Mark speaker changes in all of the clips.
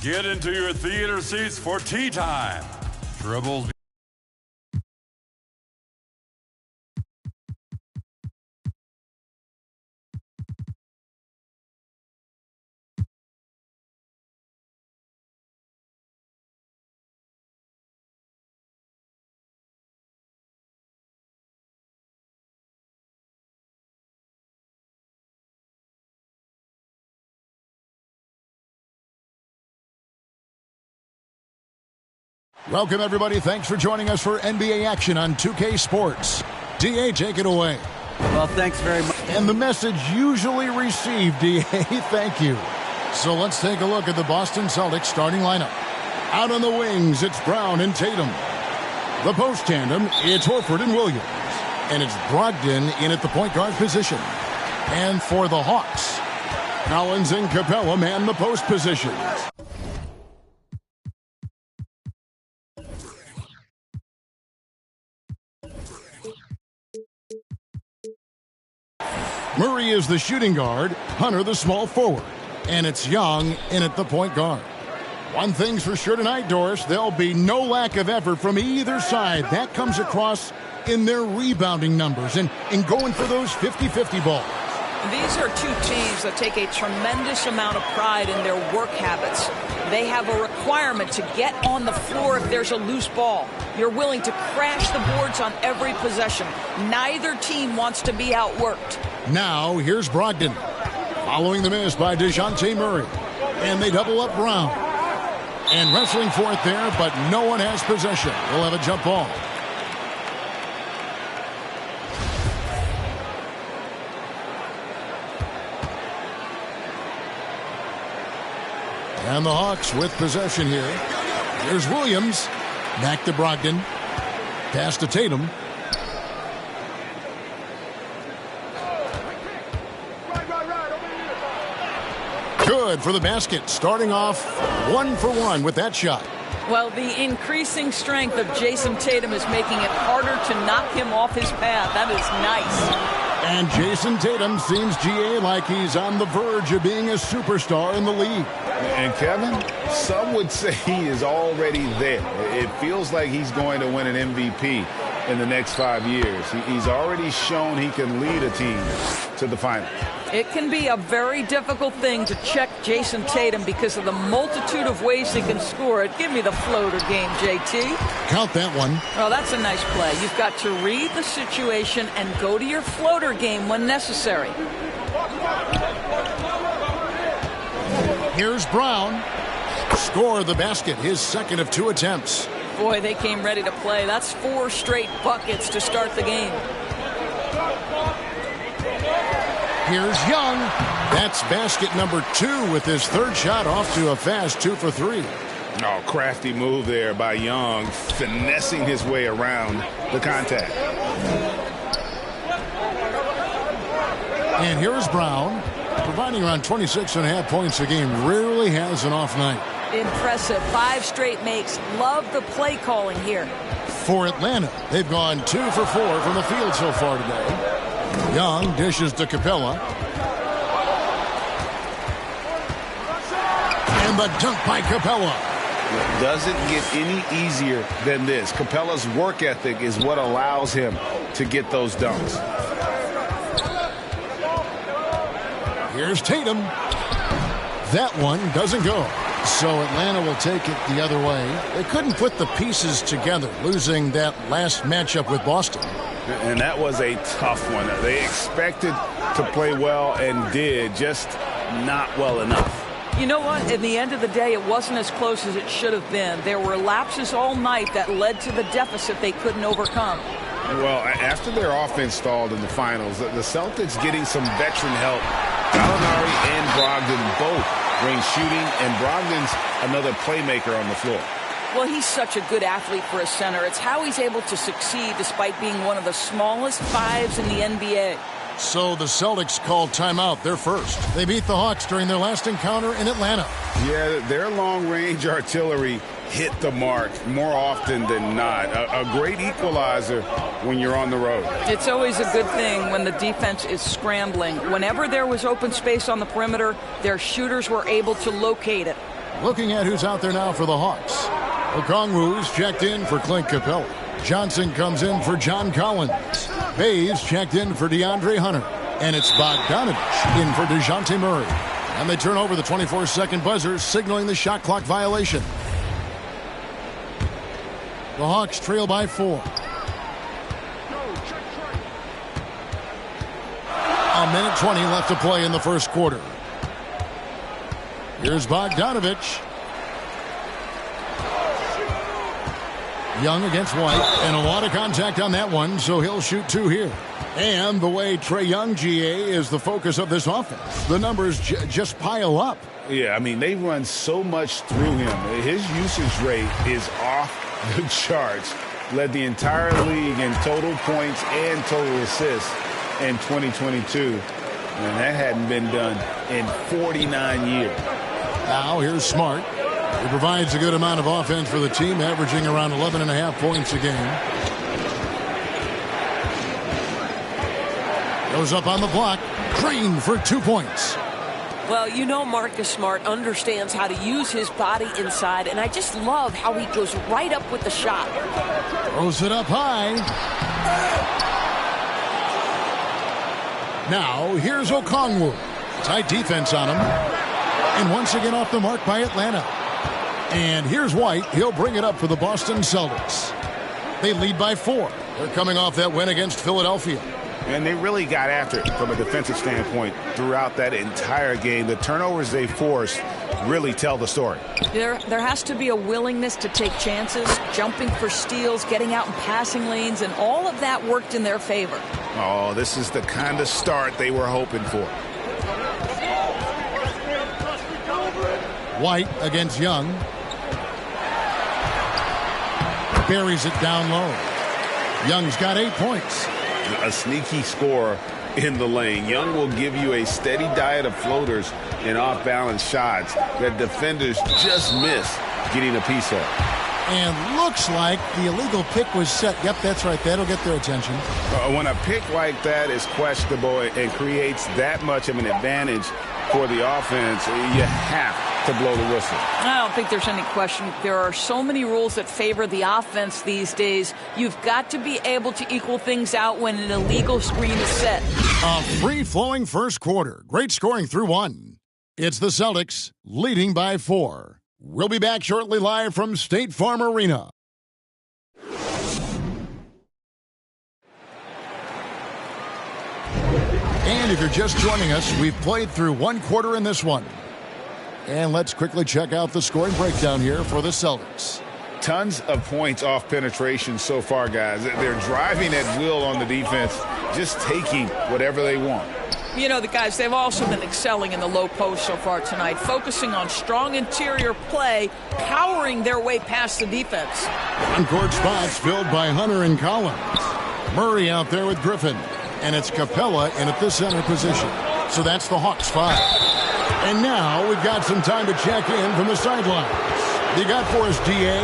Speaker 1: Get into your theater seats for tea time. Dribbles.
Speaker 2: Welcome, everybody. Thanks for joining us for NBA action on 2K Sports. DA, take it away.
Speaker 3: Well, thanks very much.
Speaker 2: And the message usually received, DA, thank you. So let's take a look at the Boston Celtics starting lineup. Out on the wings, it's Brown and Tatum. The post tandem, it's Horford and Williams. And it's Brogdon in at the point guard position. And for the Hawks, Collins and Capella man the post positions. Murray is the shooting guard, Hunter the small forward, and it's Young in at the point guard. One thing's for sure tonight, Doris, there'll be no lack of effort from either side. That comes across in their rebounding numbers and in going for those 50-50 balls.
Speaker 4: These are two teams that take a tremendous amount of pride in their work habits. They have a requirement to get on the floor if there's a loose ball. You're willing to crash the boards on every possession. Neither team wants to be outworked.
Speaker 2: Now, here's Brogdon. Following the miss by DeJounte Murray. And they double up Brown. And wrestling for it there, but no one has possession. We'll have a jump ball. And the Hawks with possession here. Here's Williams. Back to Brogdon. Pass to Tatum. Good for the basket. Starting off 1 for 1 with that shot.
Speaker 4: Well, the increasing strength of Jason Tatum is making it harder to knock him off his path. That is nice.
Speaker 2: And Jason Tatum seems, GA, like he's on the verge of being a superstar in the league.
Speaker 5: And Kevin, some would say he is already there. It feels like he's going to win an MVP in the next 5 years. He's already shown he can lead a team to the final.
Speaker 4: It can be a very difficult thing to check Jason Tatum because of the multitude of ways he can score it. Give me the floater game, JT.
Speaker 2: Count that one.
Speaker 4: Oh, that's a nice play. You've got to read the situation and go to your floater game when necessary.
Speaker 2: Here's Brown. Score the basket, his second of 2 attempts.
Speaker 4: Boy, they came ready to play. That's 4 straight buckets to start the game.
Speaker 2: Here's Young. That's basket number 2 with his 3rd shot off to a fast 2 for 3.
Speaker 5: Oh, crafty move there by Young, finessing his way around the contact.
Speaker 2: And here's Brown, providing around 26.5 points a game. Rarely has an off night.
Speaker 4: Impressive. 5 straight makes. Love the play calling here.
Speaker 2: For Atlanta, they've gone 2 for 4 from the field so far today. Young dishes to Capella. And the dunk by Capella.
Speaker 5: It doesn't get any easier than this. Capella's work ethic is what allows him to get those dunks.
Speaker 2: Here's Tatum. That one doesn't go. So Atlanta will take it the other way. They couldn't put the pieces together, losing that last matchup with Boston.
Speaker 5: And that was a tough one. They expected to play well and did, just not well enough.
Speaker 4: You know what? In the end of the day, it wasn't as close as it should have been. There were lapses all night that led to the deficit they couldn't overcome.
Speaker 5: Well, after their offense stalled in the finals, the Celtics getting some veteran help. Gallinari and Brogdon both bring shooting, and Brogdon's another playmaker on the floor.
Speaker 4: Well, he's such a good athlete for a center. It's how he's able to succeed despite being one of the smallest 5s in the NBA.
Speaker 2: So the Celtics called timeout. They're first. They beat the Hawks during their last encounter in Atlanta.
Speaker 5: Yeah, their long-range artillery hit the mark more often than not. A great equalizer when you're on the road.
Speaker 4: It's always a good thing when the defense is scrambling. Whenever there was open space on the perimeter, their shooters were able to locate it.
Speaker 2: Looking at who's out there now for the Hawks. Okongwu's checked in for Clint Capella. Johnson comes in for John Collins. Hayes checked in for DeAndre Hunter. And it's Bogdanovich in for DeJounte Murray. And they turn over the 24-second buzzer, signaling the shot clock violation. The Hawks trail by 4. A minute 20 left to play in the first quarter. Here's Bogdanovich. Young against White, and a lot of contact on that one, so he'll shoot 2 here. And the way Trae Young, GA, is the focus of this offense, the numbers just pile up.
Speaker 5: Yeah, I mean, they run so much through him. His usage rate is off the charts. Led the entire league in total points and total assists in 2022. And that hadn't been done in 49 years.
Speaker 2: Now here's Smart. He provides a good amount of offense for the team, averaging around 11.5 points a game. Goes up on the block. Green for 2 points.
Speaker 4: Well, you know Marcus Smart understands how to use his body inside, and I just love how he goes right up with the shot.
Speaker 2: Throws it up high. Now, here's Okongwu. Tight defense on him. And once again off the mark by Atlanta. And here's White. He'll bring it up for the Boston Celtics. They lead by 4. They're coming off that win against Philadelphia.
Speaker 5: And they really got after it from a defensive standpoint throughout that entire game. The turnovers they forced really tell the story.
Speaker 4: There has to be a willingness to take chances, jumping for steals, getting out in passing lanes, and all of that worked in their favor.
Speaker 5: Oh, this is the kind of start they were hoping for.
Speaker 2: White against Young. Buries it down low. Young's got 8 points.
Speaker 5: A sneaky score in the lane. Young will give you a steady diet of floaters and off-balance shots that defenders just miss getting a piece of.
Speaker 2: And looks like the illegal pick was set. Yep, that's right. That'll get their attention.
Speaker 5: When a pick like that is questionable and creates that much of an advantage for the offense, you have to blow the whistle.
Speaker 4: I don't think there's any question. There are so many rules that favor the offense these days. You've got to be able to equal things out when an illegal screen is set.
Speaker 2: A free-flowing first quarter. Great scoring through 1. It's the Celtics leading by 4. We'll be back shortly live from State Farm Arena. And if you're just joining us, we've played through 1 quarter in this one. And let's quickly check out the scoring breakdown here for the Celtics.
Speaker 5: Tons of points off penetration so far, guys. They're driving at will on the defense, just taking whatever they want.
Speaker 4: You know, the guys, they've also been excelling in the low post so far tonight, focusing on strong interior play, powering their way past the defense.
Speaker 2: On-court spots filled by Hunter and Collins. Murray out there with Griffin. And it's Capella in at the center position. So that's the Hawks 5. And now we've got some time to check in from the sidelines. You got for us, DA?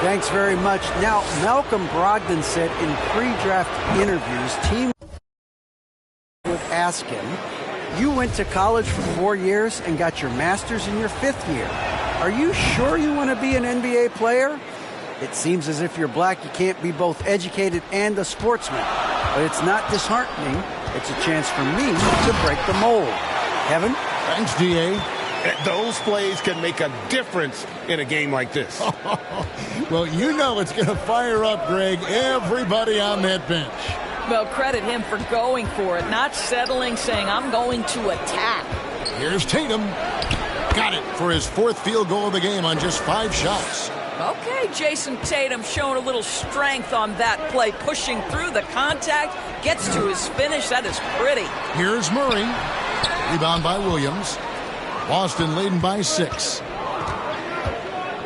Speaker 3: Thanks very much. Now, Malcolm Brogdon said in pre-draft interviews, team would ask him, you went to college for 4 years and got your master's in your 5th year. Are you sure you want to be an NBA player? It seems as if you're black, you can't be both educated and a sportsman. But it's not disheartening. It's a chance for me to break the mold. Kevin?
Speaker 2: Thanks, DA.
Speaker 5: Those plays can make a difference in a game like this.
Speaker 2: Well, you know it's going to fire up, Greg, everybody on that bench.
Speaker 4: Well, credit him for going for it, not settling, saying, I'm going to attack.
Speaker 2: Here's Tatum. Got it for his 4th field goal of the game on just 5 shots.
Speaker 4: Okay, Jason Tatum showing a little strength on that play, pushing through the contact, gets to his finish. That is pretty.
Speaker 2: Here's Murray. Rebound by Williams. Boston leading by 6.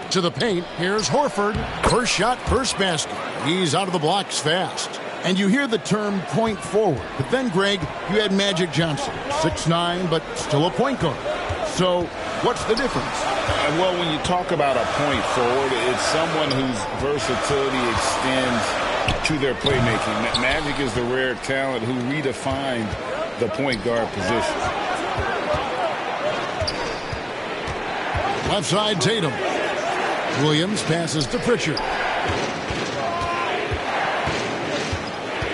Speaker 2: To the paint, here's Horford. First shot, first basket. He's out of the blocks fast. And you hear the term point forward. But then, Greg, you had Magic Johnson. 6'9", but still a point guard. So what's the difference?
Speaker 5: Well, when you talk about a point forward, it's someone whose versatility extends to their playmaking. Magic is the rare talent who redefined the point guard position.
Speaker 2: Left side, Tatum. Williams passes to Pritchard.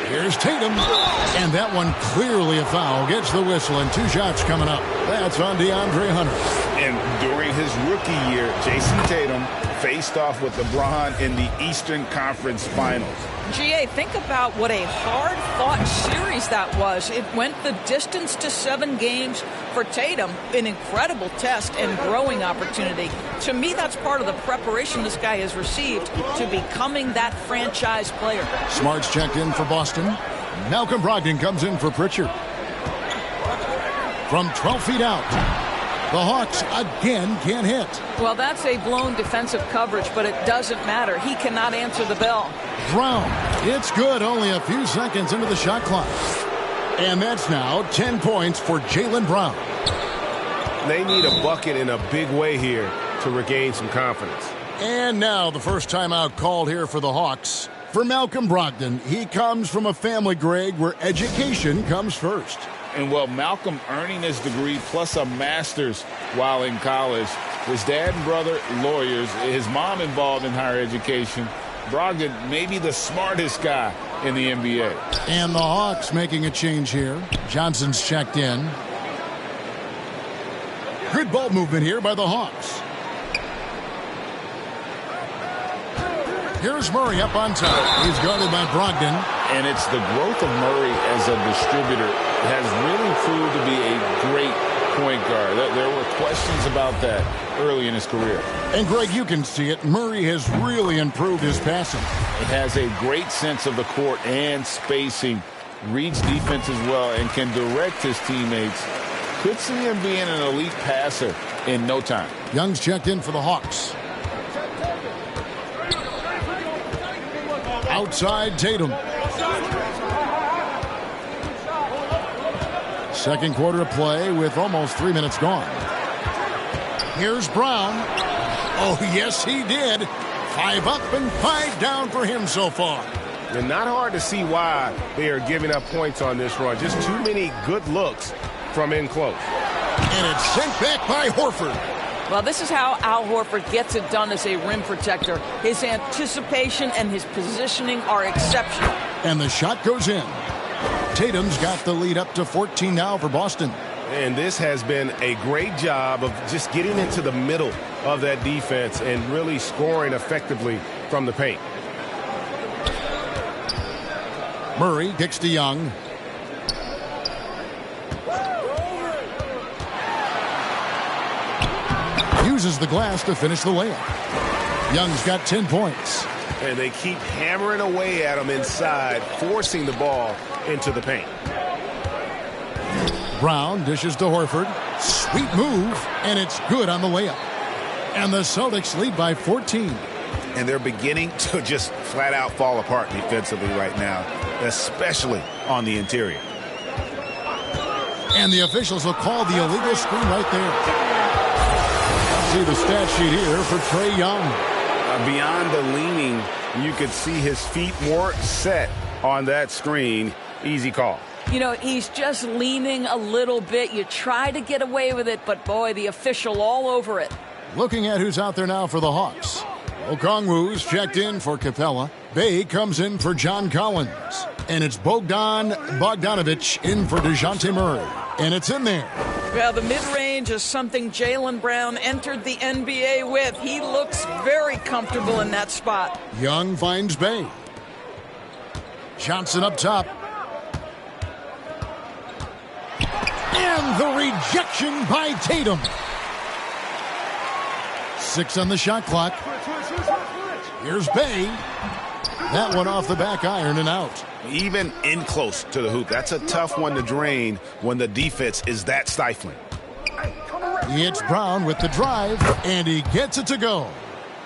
Speaker 2: Here's Tatum. And that one clearly a foul. Gets the whistle and 2 shots coming up. That's on DeAndre Hunter.
Speaker 5: And during his rookie year, Jason Tatum faced off with LeBron in the Eastern Conference Finals.
Speaker 4: GA, think about what a hard-fought series that was. It went the distance to 7 games for Tatum, an incredible test and growing opportunity. To me, that's part of the preparation this guy has received to becoming that franchise player.
Speaker 2: Smart's checked in for Boston. Malcolm Brogdon comes in for Pritchard. From 12 feet out, the Hawks again can't hit.
Speaker 4: Well, that's a blown defensive coverage, but it doesn't matter. He cannot answer the bell.
Speaker 2: Brown, it's good, only a few seconds into the shot clock. And that's now 10 points for Jaylen Brown.
Speaker 6: They need a bucket in a big way here to regain some confidence.
Speaker 2: And now the first timeout called here for the Hawks. For Malcolm Brogdon, he comes from a family, Greg, where education comes first.
Speaker 5: And well, Malcolm earning his degree plus a master's while in college. His dad and brother, lawyers. His mom involved in higher education. Brogdon may be the smartest guy in the NBA.
Speaker 2: And the Hawks making a change here. Johnson's checked in. Good ball movement here by the Hawks. Here's Murray up on top. He's guarded by Brogdon.
Speaker 5: And it's the growth of Murray as a distributor has really proved to be a great point guard. There were questions about that early in his career.
Speaker 2: And, Greg, you can see it. Murray has really improved his passing.
Speaker 5: It has a great sense of the court and spacing. Reads defense as well and can direct his teammates. Could see him being an elite passer in no time.
Speaker 2: Young's checked in for the Hawks. Outside Tatum. Second quarter of play with almost 3 minutes gone. Here's Brown. Oh, yes, he did. 5 up and 5 down for him so far.
Speaker 6: And not hard to see why they are giving up points on this run. Just too many good looks from in close.
Speaker 2: And it's sent back by Horford.
Speaker 4: Well, this is how Al Horford gets it done as a rim protector. His anticipation and his positioning are exceptional.
Speaker 2: And the shot goes in. Tatum's got the lead up to 14 now for Boston.
Speaker 6: And this has been a great job of just getting into the middle of that defense and really scoring effectively from the paint.
Speaker 2: Murray kicks to Young. Uses the glass to finish the layup. Young's got 10 points.
Speaker 6: And they keep hammering away at him inside, forcing the ball into the paint.
Speaker 2: Brown dishes to Horford. Sweet move, and it's good on the layup. And the Celtics lead by 14.
Speaker 5: And they're beginning to just flat out fall apart defensively right now, especially on the interior.
Speaker 2: And the officials will call the illegal screen right there. See the stat sheet here for Trae Young.
Speaker 6: Beyond the leaning, you could see his feet more set on that screen. Easy call.
Speaker 4: You know, he's just leaning a little bit. You try to get away with it, but boy, the official all over it.
Speaker 2: Looking at who's out there now for the Hawks. Okongwu's checked in for Capella. Bay comes in for John Collins. And it's Bogdan Bogdanovic in for DeJounte Murray. And it's in there.
Speaker 4: Well, the mid-range is something Jaylen Brown entered the NBA with. He looks very comfortable in that spot.
Speaker 2: Young finds Bay. Johnson up top. And the rejection by Tatum. 6 on the shot clock. Here's Bay. That one off the back iron and out.
Speaker 5: Even in close to the hoop. That's a tough one to drain when the defense is that stifling.
Speaker 2: It's Brown with the drive, and he gets it to go.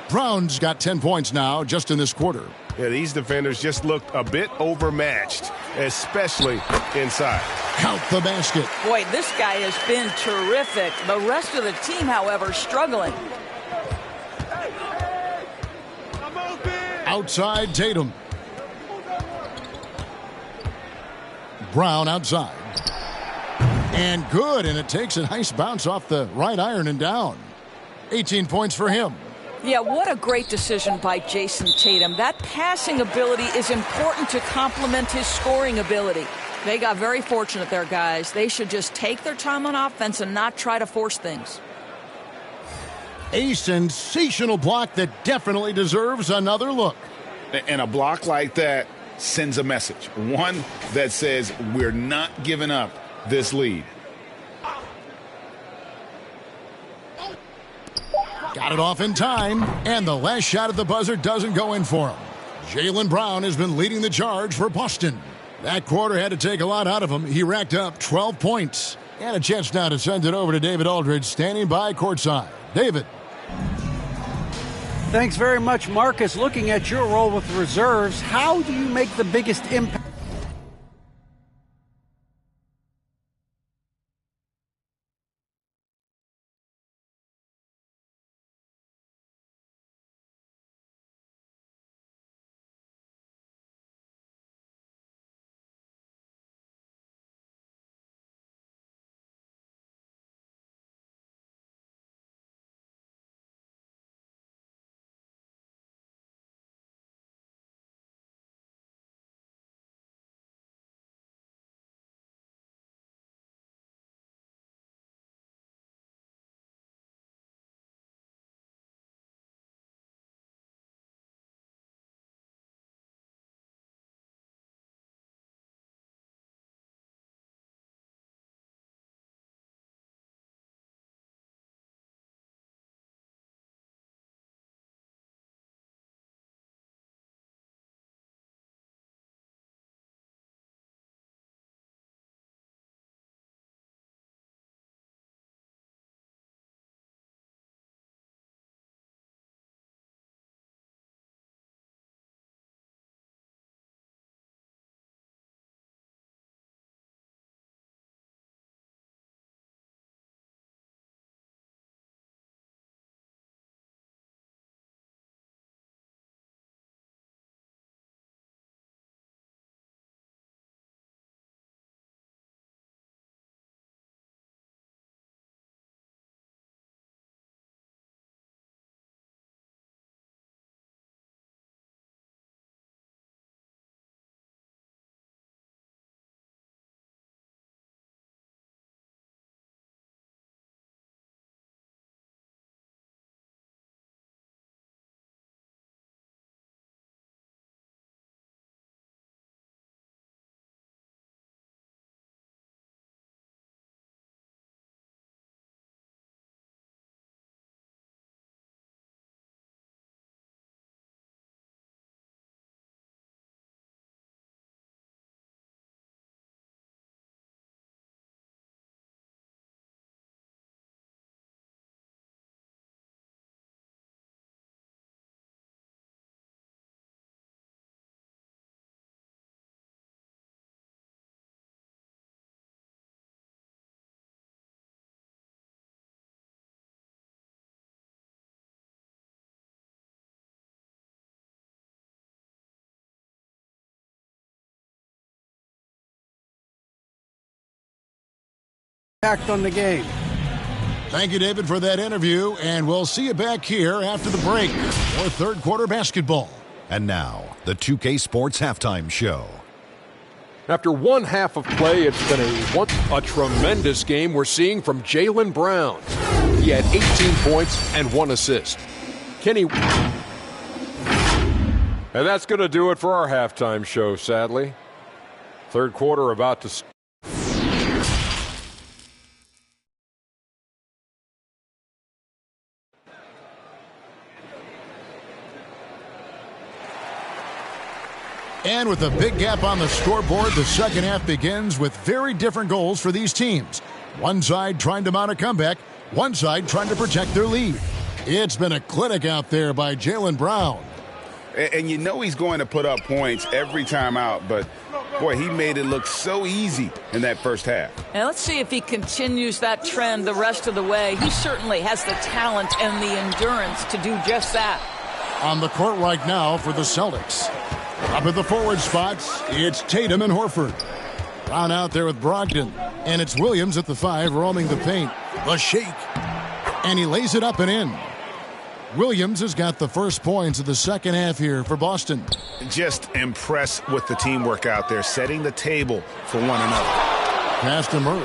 Speaker 2: Brown's got 10 points now just in this quarter.
Speaker 6: Yeah, these defenders just looked a bit overmatched, especially inside.
Speaker 2: Count the basket.
Speaker 4: Boy, this guy has been terrific. The rest of the team, however, struggling.
Speaker 2: Outside Tatum. Brown outside. And good, and it takes a nice bounce off the right iron and down. 18 points for him.
Speaker 4: Yeah, what a great decision by Jason Tatum. That passing ability is important to complement his scoring ability. They got very fortunate there, guys. They should just take their time on offense and not try to force things.
Speaker 2: A sensational block that definitely deserves another look.
Speaker 5: And a block like that sends a message. One that says we're not giving up this lead.
Speaker 2: Got it off in time, and the last shot at the buzzer doesn't go in for him. Jaylen Brown has been leading the charge for Boston. That quarter had to take a lot out of him. He racked up 12 points. And a chance now to send it over to David Aldridge, standing by courtside. David.
Speaker 3: Thanks very much, Marcus. Looking at your role with reserves, how do you make the biggest impact? On the game.
Speaker 2: Thank you, David, for that interview, and we'll see you back here after the break for third quarter basketball.
Speaker 7: And now, the 2K Sports Halftime Show.
Speaker 8: After one half of play, it's been a tremendous game we're seeing from Jaylen Brown. He had 18 points and 1 assist. Kenny. And that's going to do it for our halftime show, sadly. Third quarter about to start.
Speaker 2: And with a big gap on the scoreboard, the second half begins with very different goals for these teams. One side trying to mount a comeback, one side trying to protect their lead. It's been a clinic out there by Jaylen Brown.
Speaker 5: And you know he's going to put up points every time out, but boy, he made it look so easy in that first half.
Speaker 4: And let's see if he continues that trend the rest of the way. He certainly has the talent and the endurance to do just that.
Speaker 2: On the court right now for the Celtics. Up at the forward spots, it's Tatum and Horford. Brown out there with Brogdon. And it's Williams at the 5 roaming the paint. The shake. And he lays it up and in. Williams has got the first points of the second half here for Boston.
Speaker 5: Just impressed with the teamwork out there, setting the table for one another.
Speaker 2: Pass to Murray.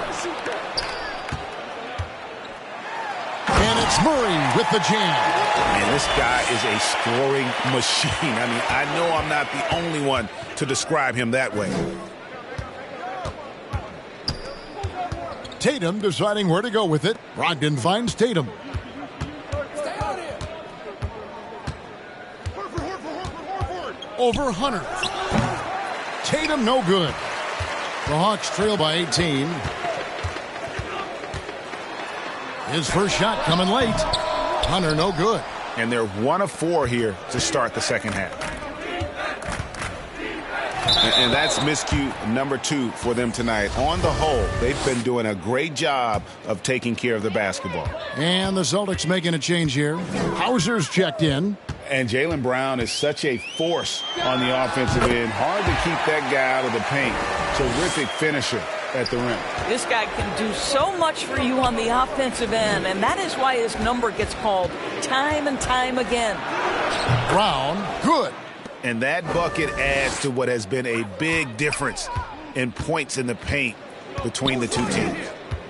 Speaker 2: And it's Murray with the jam.
Speaker 5: Man, this guy is a scoring machine. I mean, I know I'm not the only one to describe him that way.
Speaker 2: Tatum deciding where to go with it. Brogdon finds Tatum. Over Hunter. Tatum no good. The Hawks trail by 18. His first shot coming late. Hunter no good.
Speaker 5: And they're 1 of 4 here to start the second half. And that's miscue number 2 for them tonight. On the whole, they've been doing a great job of taking care of the basketball.
Speaker 2: And the Celtics making a change here. Hauser's checked in.
Speaker 5: And Jaylen Brown is such a force on the offensive end. Hard to keep that guy out of the paint. Terrific finisher at the rim.
Speaker 4: This guy can do so much for you on the offensive end, and that is why his number gets called time and time again.
Speaker 2: Brown, good.
Speaker 5: And that bucket adds to what has been a big difference in points in the paint between the two teams.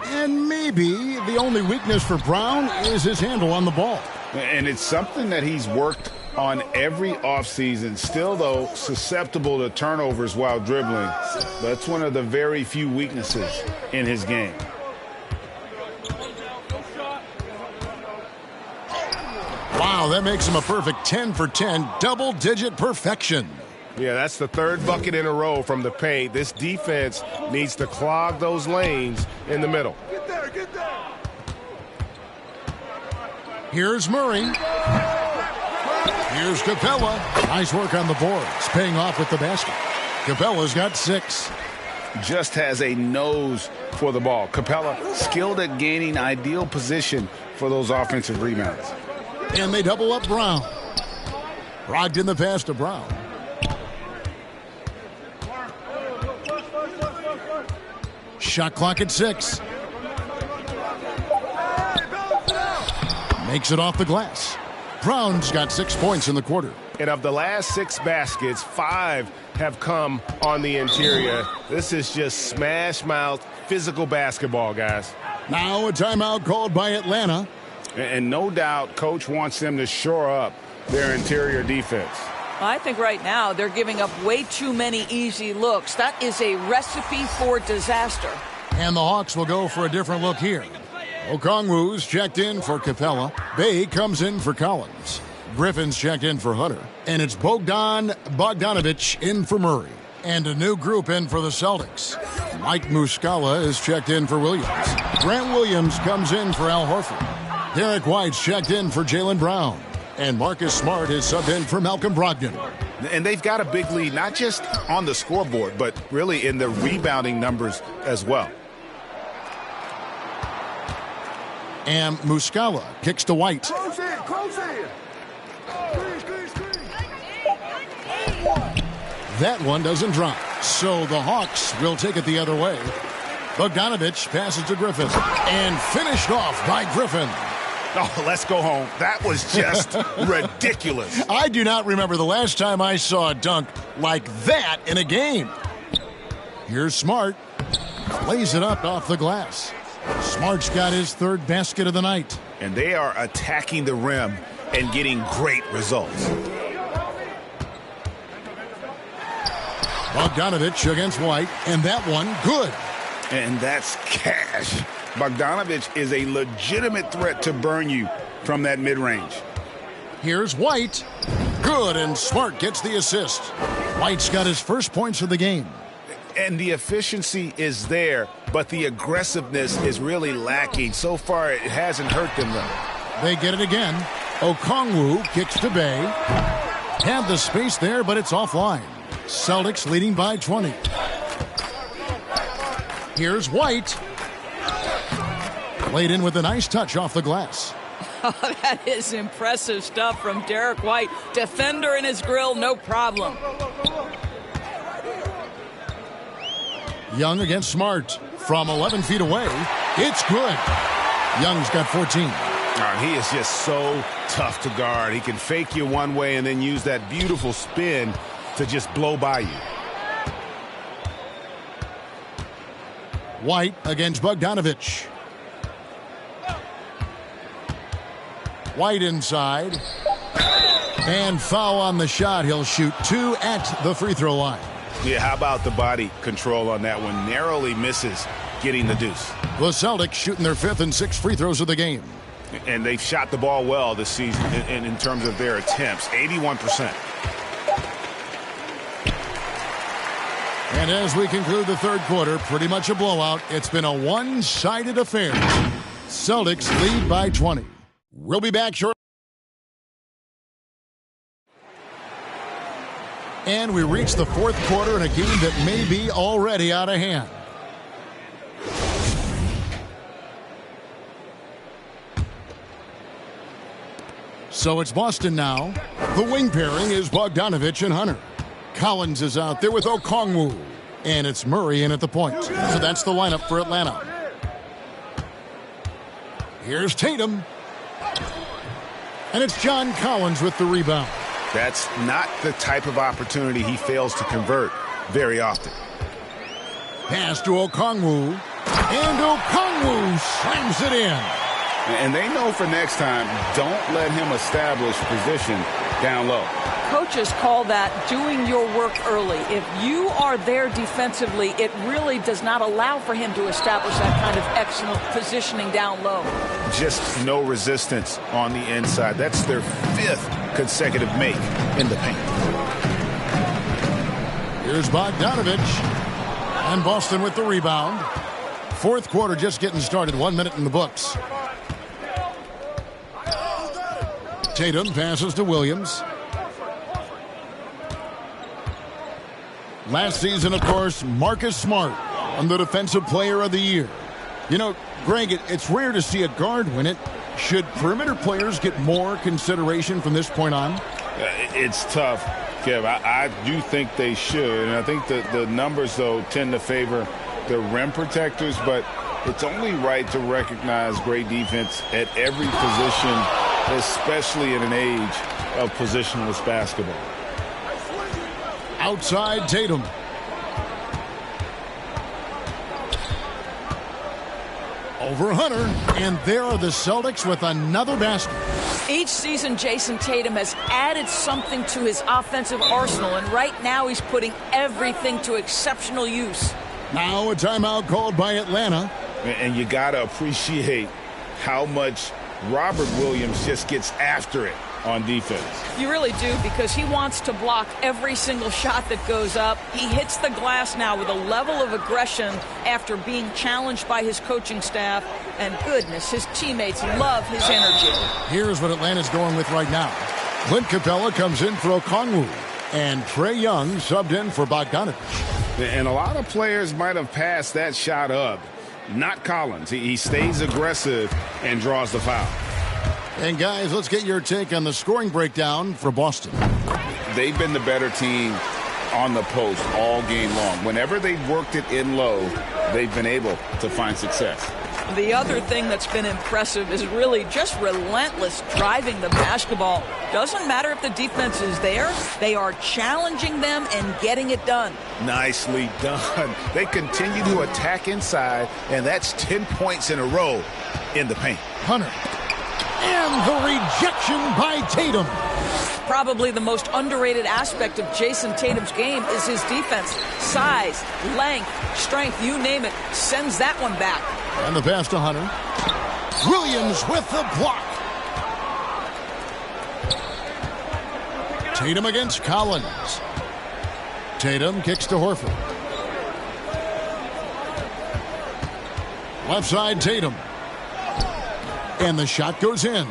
Speaker 2: And maybe the only weakness for Brown is his handle on the ball.
Speaker 5: And it's something that he's worked on every offseason. Still, though, susceptible to turnovers while dribbling. That's one of the very few weaknesses in his game.
Speaker 2: Wow, that makes him a perfect 10 for 10, double-digit perfection.
Speaker 6: Yeah, that's the third bucket in a row from the paint. This defense needs to clog those lanes in the middle.
Speaker 1: Get there, get there.
Speaker 2: Here's Murray. Here's Capella. Nice work on the boards, paying off with the basket. Capella's got 6.
Speaker 5: Just has a nose for the ball. Capella skilled at gaining ideal position for those offensive rebounds.
Speaker 2: And they double up Brown. Brogdon the pass to Brown. Shot clock at 6. Makes it off the glass. Brown's got 6 points in the quarter.
Speaker 6: And of the last 6 baskets, 5 have come on the interior. This is just smash mouth physical basketball, guys.
Speaker 2: Now a timeout called by Atlanta.
Speaker 5: And no doubt coach wants them to shore up their interior defense.
Speaker 4: I think right now they're giving up way too many easy looks. That is a recipe for disaster.
Speaker 2: And the Hawks will go for a different look here. Okongwu's checked in for Capella. Bay comes in for Collins. Griffin's checked in for Hunter. And it's Bogdanovich in for Murray. And a new group in for the Celtics. Mike Muscala is checked in for Williams. Grant Williams comes in for Al Horford. Derek White's checked in for Jaylen Brown. And Marcus Smart is subbed in for Malcolm Brogdon.
Speaker 5: And they've got a big lead, not just on the scoreboard, but really in the rebounding numbers as well.
Speaker 2: And Muscala kicks to White.
Speaker 1: Close in, close in.
Speaker 2: That one doesn't drop. So the Hawks will take it the other way. Bogdanovich passes to Griffin. And finished off by Griffin.
Speaker 5: Oh, let's go home. That was just ridiculous.
Speaker 2: I do not remember the last time I saw a dunk like that in a game. Here's Smart. Lays it up off the glass. Smart's got his 3rd basket of the night.
Speaker 5: And they are attacking the rim and getting great results.
Speaker 2: Bogdanovich against White, and that one good.
Speaker 5: And that's cash. Bogdanovich is a legitimate threat to burn you from that mid-range.
Speaker 2: Here's White. Good, and Smart gets the assist. White's got his first points of the game.
Speaker 5: And the efficiency is there, but the aggressiveness is really lacking. So far, it hasn't hurt them, though.
Speaker 2: They get it again. Okongwu kicks to Bay. Had the space there, but it's offline. Celtics leading by 20. Here's White. Played in with a nice touch off the glass.
Speaker 4: Oh, that is impressive stuff from Derek White. Defender in his grill, no problem.
Speaker 2: Young against Smart. From 11 feet away, it's good. Young's got 14.
Speaker 6: He is just so tough to guard. He can fake you one way and then use that beautiful spin to just blow by you.
Speaker 2: White against Bogdanovich. White inside. And foul on the shot. He'll shoot 2 at the free throw line.
Speaker 5: Yeah, how about the body control on that one? Narrowly misses getting the deuce.
Speaker 2: The Celtics shooting their 5th and 6th free throws of the game.
Speaker 5: And they've shot the ball well this season in terms of their attempts, 81%.
Speaker 2: And as we conclude the third quarter, pretty much a blowout. It's been a one-sided affair. Celtics lead by 20. We'll be back shortly. And we reach the fourth quarter in a game that may be already out of hand. So it's Boston now. The wing pairing is Bogdanovich and Hunter. Collins is out there with Okongwu. And it's Murray in at the point. So that's the lineup for Atlanta. Here's Tatum. And it's John Collins with the rebound.
Speaker 5: That's not the type of opportunity he fails to convert very often.
Speaker 2: Pass to Okongwu. And Okongwu slams it in.
Speaker 5: And they know for next time, don't let him establish position down low.
Speaker 4: Coaches call that doing your work early. If you are there defensively, it really does not allow for him to establish that kind of excellent positioning down low.
Speaker 5: Just no resistance on the inside. That's their 5th consecutive make in the paint.
Speaker 2: Here's Bogdanovich. And Boston with the rebound. Fourth quarter just getting started. 1 minute in the books. Tatum passes to Williams. Last season, of course, Marcus Smart on the Defensive Player of the Year. You know, Greg, it's rare to see a guard win it. Should perimeter players get more consideration from this point on?
Speaker 5: It's tough, Kev. I do think they should. And I think that the numbers, though, tend to favor the rim protectors. But it's only right to recognize great defense at every position, especially in an age of positionless basketball.
Speaker 2: Outside Tatum. Over Hunter, and there are the Celtics with another basket.
Speaker 4: Each season, Jason Tatum has added something to his offensive arsenal, and right now he's putting everything to exceptional use.
Speaker 2: Now a timeout called by Atlanta.
Speaker 5: And you got to appreciate how much Robert Williams just gets after it on defense.
Speaker 4: You really do, because he wants to block every single shot that goes up. He hits the glass now with a level of aggression after being challenged by his coaching staff. And goodness, his teammates love his energy.
Speaker 2: Here's what Atlanta's going with right now. Clint Capella comes in for Okongwu. And Trae Young subbed in for Bogdanovich.
Speaker 5: And a lot of players might have passed that shot up. Not Collins. He stays aggressive and draws the foul.
Speaker 2: And guys, let's get your take on the scoring breakdown for Boston.
Speaker 5: They've been the better team on the post all game long. Whenever they've worked it in low, they've been able to find success.
Speaker 4: The other thing that's been impressive is really just relentless driving the basketball. Doesn't matter if the defense is there, they are challenging them and getting it done.
Speaker 5: Nicely done. They continue to attack inside, and that's 10 points in a row in the paint.
Speaker 2: Hunter. And the rejection by Tatum.
Speaker 4: Probably the most underrated aspect of Jason Tatum's game is his defense. Size, length, strength, you name it, sends that one back.
Speaker 2: And the pass to Hunter. Williams with the block. Tatum against Collins. Tatum kicks to Horford. Left side, Tatum. And the shot goes in.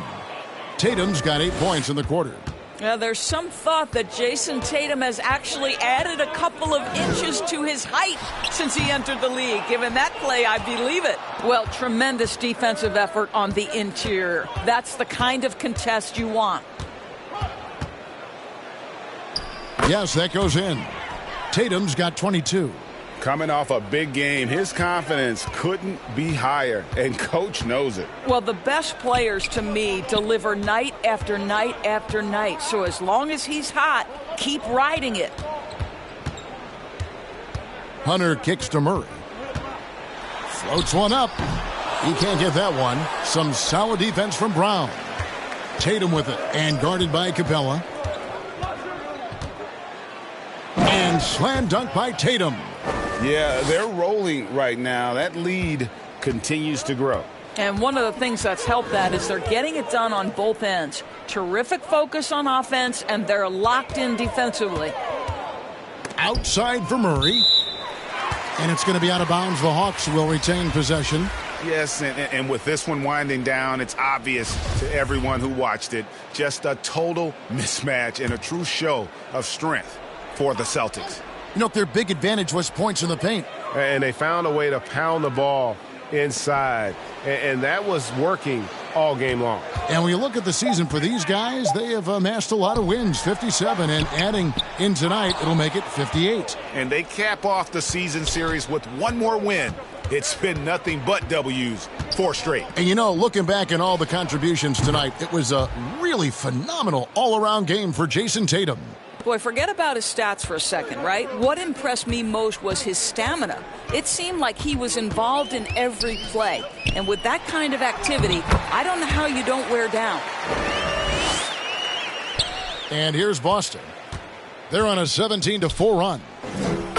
Speaker 2: Tatum's got 8 points in the quarter.
Speaker 4: Now, there's some thought that Jason Tatum has actually added a couple of inches to his height since he entered the league. Given that play, I believe it. Well, tremendous defensive effort on the interior. That's the kind of contest you want.
Speaker 2: Yes, that goes in. Tatum's got 22.
Speaker 5: Coming off a big game, his confidence couldn't be higher, and Coach knows it.
Speaker 4: Well, the best players, to me, deliver night after night after night. So as long as he's hot, keep riding it.
Speaker 2: Hunter kicks to Murray. Floats one up. He can't get that one. Some solid defense from Brown. Tatum with it, and guarded by Capella. And slam dunk by Tatum.
Speaker 5: Yeah, they're rolling right now. That lead continues to grow.
Speaker 4: And one of the things that's helped that is they're getting it done on both ends. Terrific focus on offense, and they're locked in defensively.
Speaker 2: Outside for Murray. And it's going to be out of bounds. The Hawks will retain possession.
Speaker 5: Yes, and with this one winding down, it's obvious to everyone who watched it. Just a total mismatch and a true show of strength for the Celtics.
Speaker 2: You know, their big advantage was points in the paint.
Speaker 6: And they found a way to pound the ball inside. And that was working all game long.
Speaker 2: And when you look at the season for these guys, they have amassed a lot of wins, 57, and adding in tonight, it'll make it 58.
Speaker 5: And they cap off the season series with one more win. It's been nothing but W's, 4 straight.
Speaker 2: And you know, looking back at all the contributions tonight, it was a really phenomenal all-around game for Jason Tatum.
Speaker 4: Boy, forget about his stats for a second, right? What impressed me most was his stamina. It seemed like he was involved in every play. And with that kind of activity, I don't know how you don't wear down.
Speaker 2: And here's Boston. They're on a 17-4 run.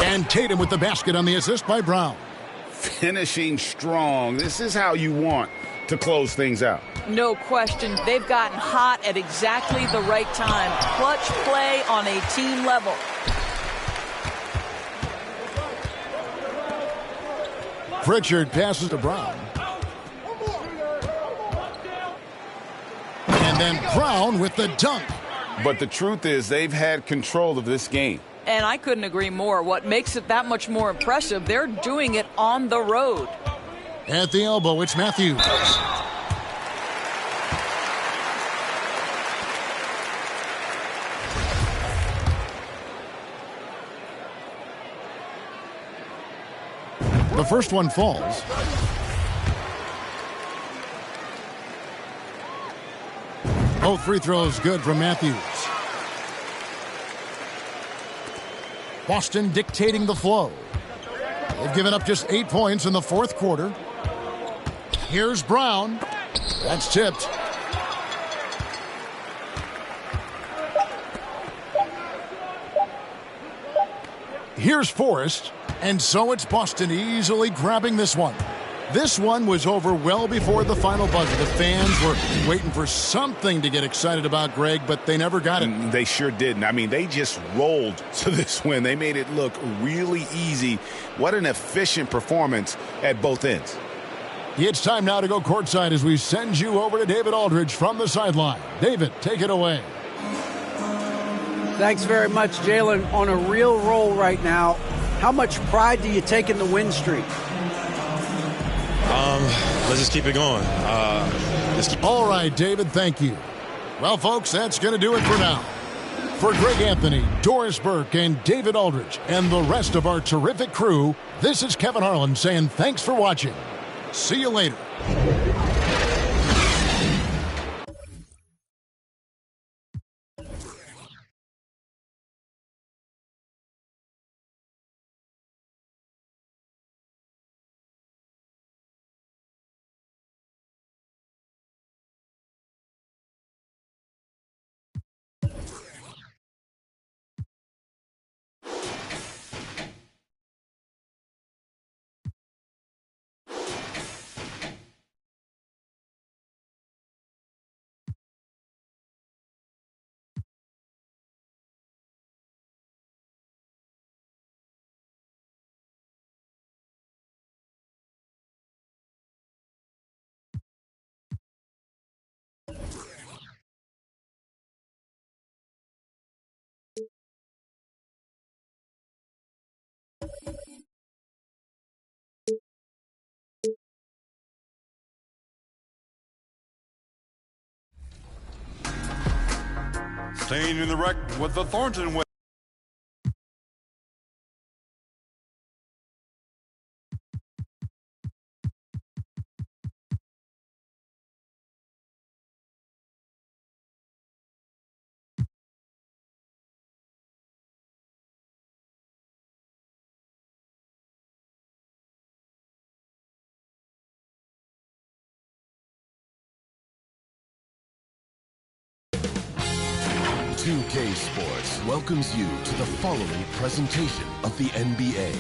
Speaker 2: And Tatum with the basket on the assist by Brown.
Speaker 5: Finishing strong. This is how you want to close things out.
Speaker 4: No question. They've gotten hot at exactly the right time. Clutch play on a team level.
Speaker 2: Pritchard passes to Brown. And then Brown with the dunk.
Speaker 5: But the truth is they've had control of this game.
Speaker 4: And I couldn't agree more. What makes it that much more impressive, they're doing it on the road.
Speaker 2: At the elbow, it's Matthews. The first one falls. Both free throws good from Matthews. Boston dictating the flow. They've given up just 8 points in the fourth quarter. Here's Brown. That's tipped. Here's Forrest. And so it's Boston easily grabbing this one. This one was over well before the final buzzer. The fans were waiting for something to get excited about, Greg, but they never got it.
Speaker 5: They sure didn't. I mean, they just rolled to this win. They made it look really easy. What an efficient performance at both ends.
Speaker 2: It's time now to go courtside as we send you over to David Aldridge from the sideline. David, take it away.
Speaker 3: Thanks very much, Jalen. On a real roll right now. How much pride do you take in the win streak?
Speaker 9: Let's just keep it going.
Speaker 2: All right, David, thank you. Well, folks, that's going to do it for now. For Greg Anthony, Doris Burke, and David Aldridge, and the rest of our terrific crew, this is Kevin Harlan saying thanks for watching. See you later.
Speaker 1: Staying in the wreck with the Thornton.
Speaker 9: 2K Sports welcomes you to the following presentation of the NBA.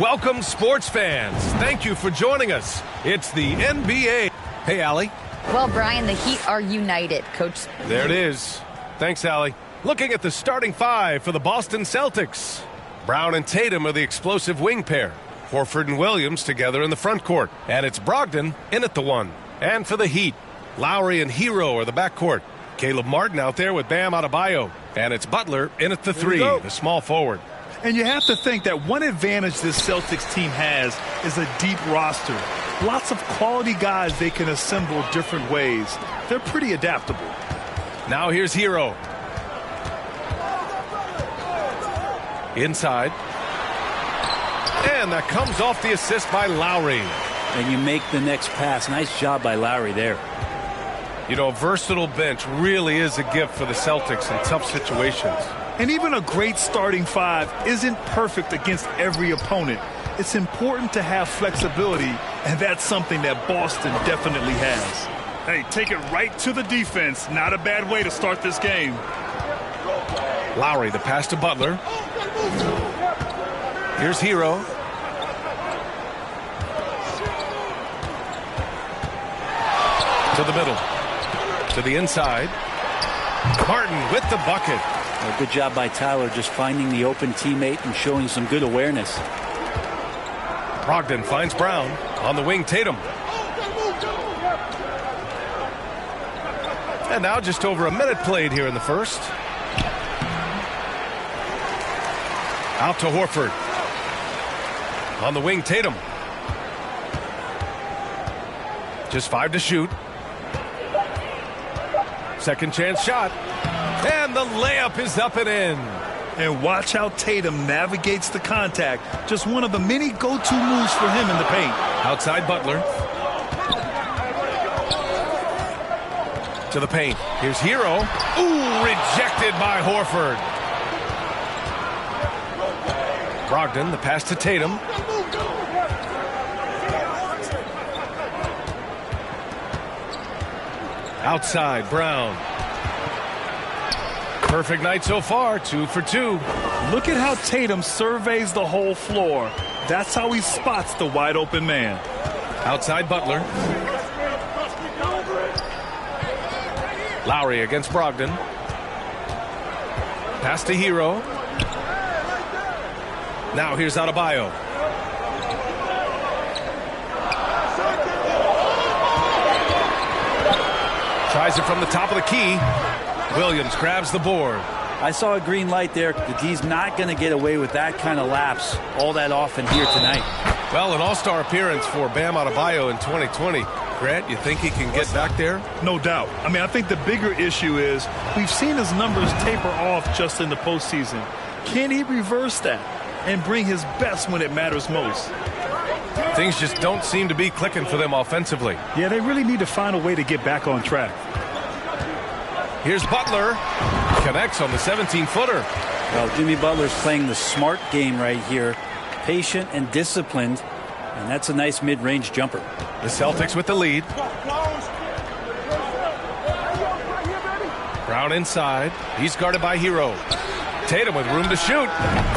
Speaker 6: Welcome, sports fans. Thank you for joining us. It's the NBA. Hey, Allie.
Speaker 10: Well, Brian, the Heat are united, Coach.
Speaker 6: There it is. Thanks, Allie. Looking at the starting five for the Boston Celtics. Brown and Tatum are the explosive wing pair. Horford and Williams together in the front court. And it's Brogdon in at the one. And for the Heat, Lowry and Hero are the backcourt. Caleb Martin out there with Bam Adebayo. And it's Butler in at the three, the small forward.
Speaker 11: And you have to think that one advantage this Celtics team has is a deep roster. Lots of quality guys they can assemble different ways. They're pretty adaptable.
Speaker 6: Now here's Hero. Inside. And that comes off the assist by Lowry.
Speaker 12: And you make the next pass. Nice job by Lowry there.
Speaker 6: You know, a versatile bench really is a gift for the Celtics in tough situations.
Speaker 11: And even a great starting five isn't perfect against every opponent. It's important to have flexibility, and that's something that Boston definitely has. Hey, take it right to the defense. Not a bad way to start this game.
Speaker 6: Lowry, the pass to Butler. Here's Hero. To the middle. To the inside. Martin with the bucket.
Speaker 12: Well, good job by Tyler just finding the open teammate and showing some good awareness.
Speaker 6: Brogdon finds Brown. On the wing, Tatum. And now just over a minute played here in the first. Out to Horford. On the wing, Tatum. Just 5 to shoot. Second chance shot. And the layup is up and in.
Speaker 11: And watch how Tatum navigates the contact. Just one of the many go-to moves for him in the paint.
Speaker 6: Outside Butler. To the paint. Here's Hero. Ooh, rejected by Horford. Brogdon, the pass to Tatum. Outside, Brown. Perfect night so far, 2 for 2.
Speaker 11: Look at how Tatum surveys the whole floor. That's how he spots the wide open man.
Speaker 6: Outside Butler. Lowry against Brogdon. Pass to Hero. Now here's Adebayo. Tries it from the top of the key. Williams grabs the board.
Speaker 12: I saw a green light there. The D's not going to get away with that kind of lapse all that often here tonight.
Speaker 6: Well, an all-star appearance for Bam Adebayo in 2020. Grant, you think he can get back there?
Speaker 11: No doubt. I mean, I think the bigger issue is we've seen his numbers taper off just in the postseason. Can he reverse that and bring his best when it matters most?
Speaker 6: Things just don't seem to be clicking for them offensively.
Speaker 11: Yeah, they really need to find a way to get back on track.
Speaker 6: Here's Butler. Connects on the 17-footer.
Speaker 12: Well, Jimmy Butler's playing the smart game right here. Patient and disciplined. And that's a nice mid-range jumper.
Speaker 6: The Celtics with the lead. Brown inside. He's guarded by Hero. Tatum with room to shoot.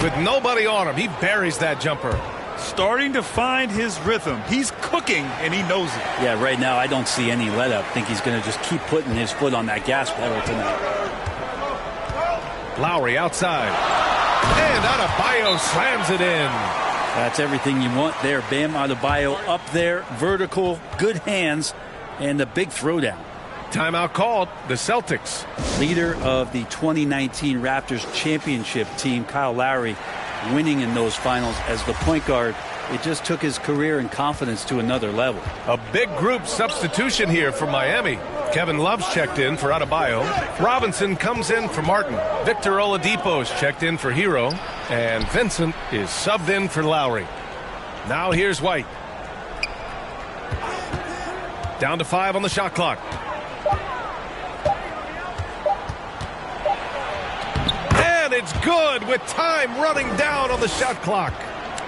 Speaker 6: With nobody on him, he buries that jumper.
Speaker 11: Starting to find his rhythm. He's cooking, and he knows it.
Speaker 12: Yeah, right now I don't see any let up. I think he's going to just keep putting his foot on that gas pedal tonight.
Speaker 6: Lowry outside. And Adebayo slams it in.
Speaker 12: That's everything you want there. Bam Adebayo up there, vertical, good hands, and a big throwdown.
Speaker 6: Timeout called. The Celtics.
Speaker 12: Leader of the 2019 Raptors championship team, Kyle Lowry, winning in those finals as the point guard. It just took his career and confidence to another level.
Speaker 6: A big group substitution here for Miami. Kevin Love's checked in for Adebayo. Robinson comes in for Martin. Victor Oladipo's checked in for Hero. And Vincent is subbed in for Lowry. Now here's White. Down to 5 on the shot clock. And it's good with time running down on the shot clock.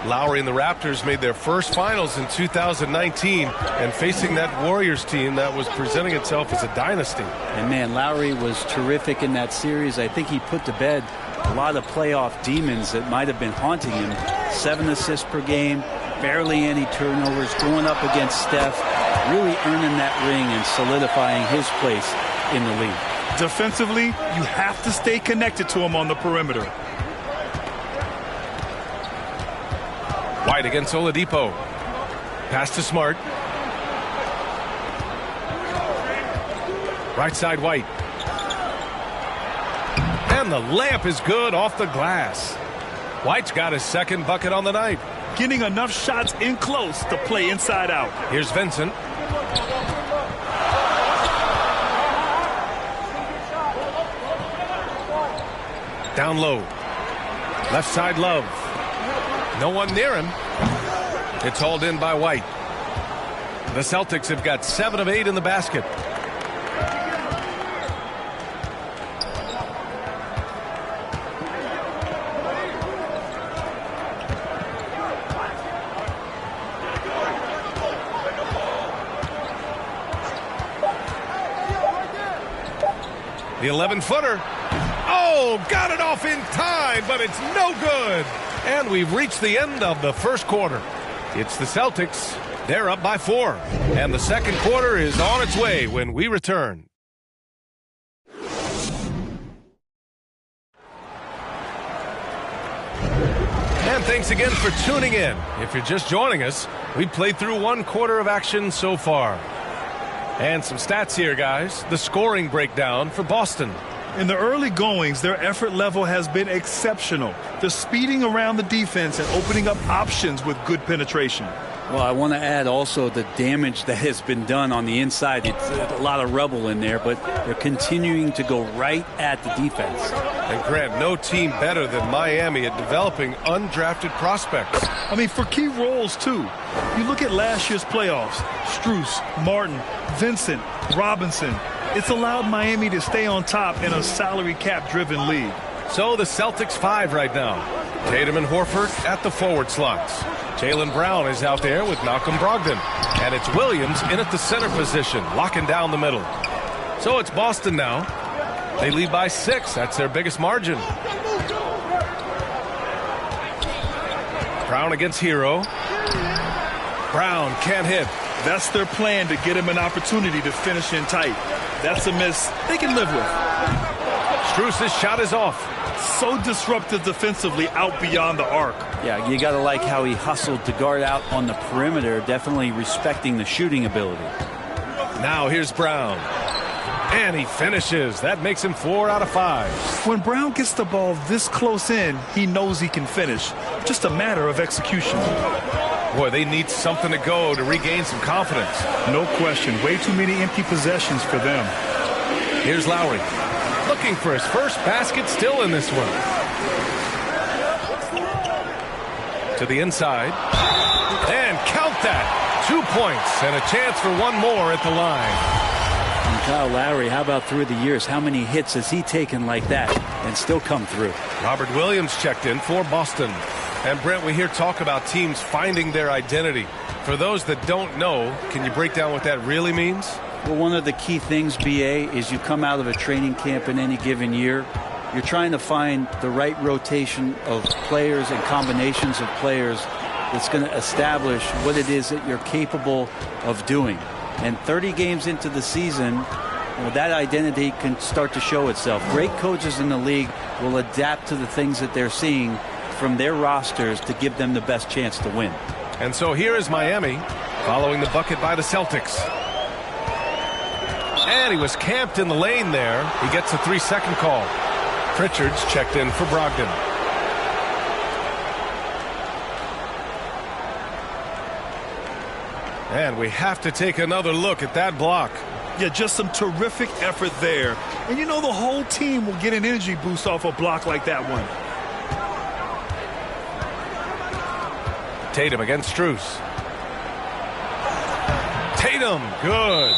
Speaker 6: Lowry and the Raptors made their first finals in 2019, and facing that Warriors team that was presenting itself as a dynasty.
Speaker 12: And man, Lowry was terrific in that series. I think he put to bed a lot of playoff demons that might have been haunting him. 7 assists per game, barely any turnovers, going up against Steph, really earning that ring and solidifying his place in the league.
Speaker 11: Defensively, you have to stay connected to him on the perimeter.
Speaker 6: White against Oladipo. Pass to Smart. Right side White. And the layup is good off the glass. White's got his second bucket on the night.
Speaker 11: Getting enough shots in close to play inside out.
Speaker 6: Here's Vincent. Down low. Left side Love. No one near him. It's hauled in by White. The Celtics have got 7 of 8 in the basket. The 11-footer. Oh, got it off in time, but it's no good. And we've reached the end of the first quarter. It's the Celtics. They're up by 4. And the second quarter is on its way when we return. And thanks again for tuning in. If you're just joining us, we've played through 1 quarter of action so far. And some stats here, guys. The scoring breakdown for Boston.
Speaker 11: In the early goings, their effort level has been exceptional. They're speeding around the defense and opening up options with good penetration.
Speaker 12: Well, I want to add also the damage that has been done on the inside. It's a lot of rubble in there, but they're continuing to go right at the defense.
Speaker 6: And Grant, no team better than Miami at developing undrafted prospects.
Speaker 11: I mean, for key roles, too. You look at last year's playoffs. Strus, Martin, Vincent, Robinson. It's allowed Miami to stay on top in a salary cap-driven league.
Speaker 6: So the Celtics 5 right now. Tatum and Horford at the forward slots. Jaylen Brown is out there with Malcolm Brogdon. And it's Williams in at the center position, locking down the middle. So it's Boston now. They lead by 6. That's their biggest margin. Brown against Hero. Brown can't hit.
Speaker 11: That's their plan, to get him an opportunity to finish in tight. That's a miss they can live with.
Speaker 6: Strus's shot is off.
Speaker 11: So disruptive defensively out beyond the arc.
Speaker 12: Yeah, you got to like how he hustled to guard out on the perimeter, definitely respecting the shooting ability.
Speaker 6: Now here's Brown. And he finishes. That makes him 4 out of 5.
Speaker 11: When Brown gets the ball this close in, he knows he can finish. Just a matter of execution.
Speaker 6: Boy, they need something to go to regain some confidence.
Speaker 11: No question. Way too many empty possessions for them.
Speaker 6: Here's Lowry. Looking for his first basket, still in this one. To the inside. And count that. 2 points and a chance for one more at the line.
Speaker 12: And Kyle Lowry, how about through the years? How many hits has he taken like that and still come through?
Speaker 6: Robert Williams checked in for Boston. And Brent, we hear talk about teams finding their identity. For those that don't know, can you break down what that really means?
Speaker 12: Well, one of the key things, BA, is you come out of a training camp in any given year. You're trying to find the right rotation of players and combinations of players that's going to establish what it is that you're capable of doing. And 30 games into the season, that identity can start to show itself. Great coaches in the league will adapt to the things that they're seeing from their rosters to give them the best chance to win.
Speaker 6: And so here is Miami following the bucket by the Celtics. And he was camped in the lane there. He gets a 3-second call. Pritchard's checked in for Brogdon. And we have to take another look at that block.
Speaker 11: Yeah, just some terrific effort there. And you know the whole team will get an energy boost off a block like that one.
Speaker 6: Tatum against Strus. Tatum, good.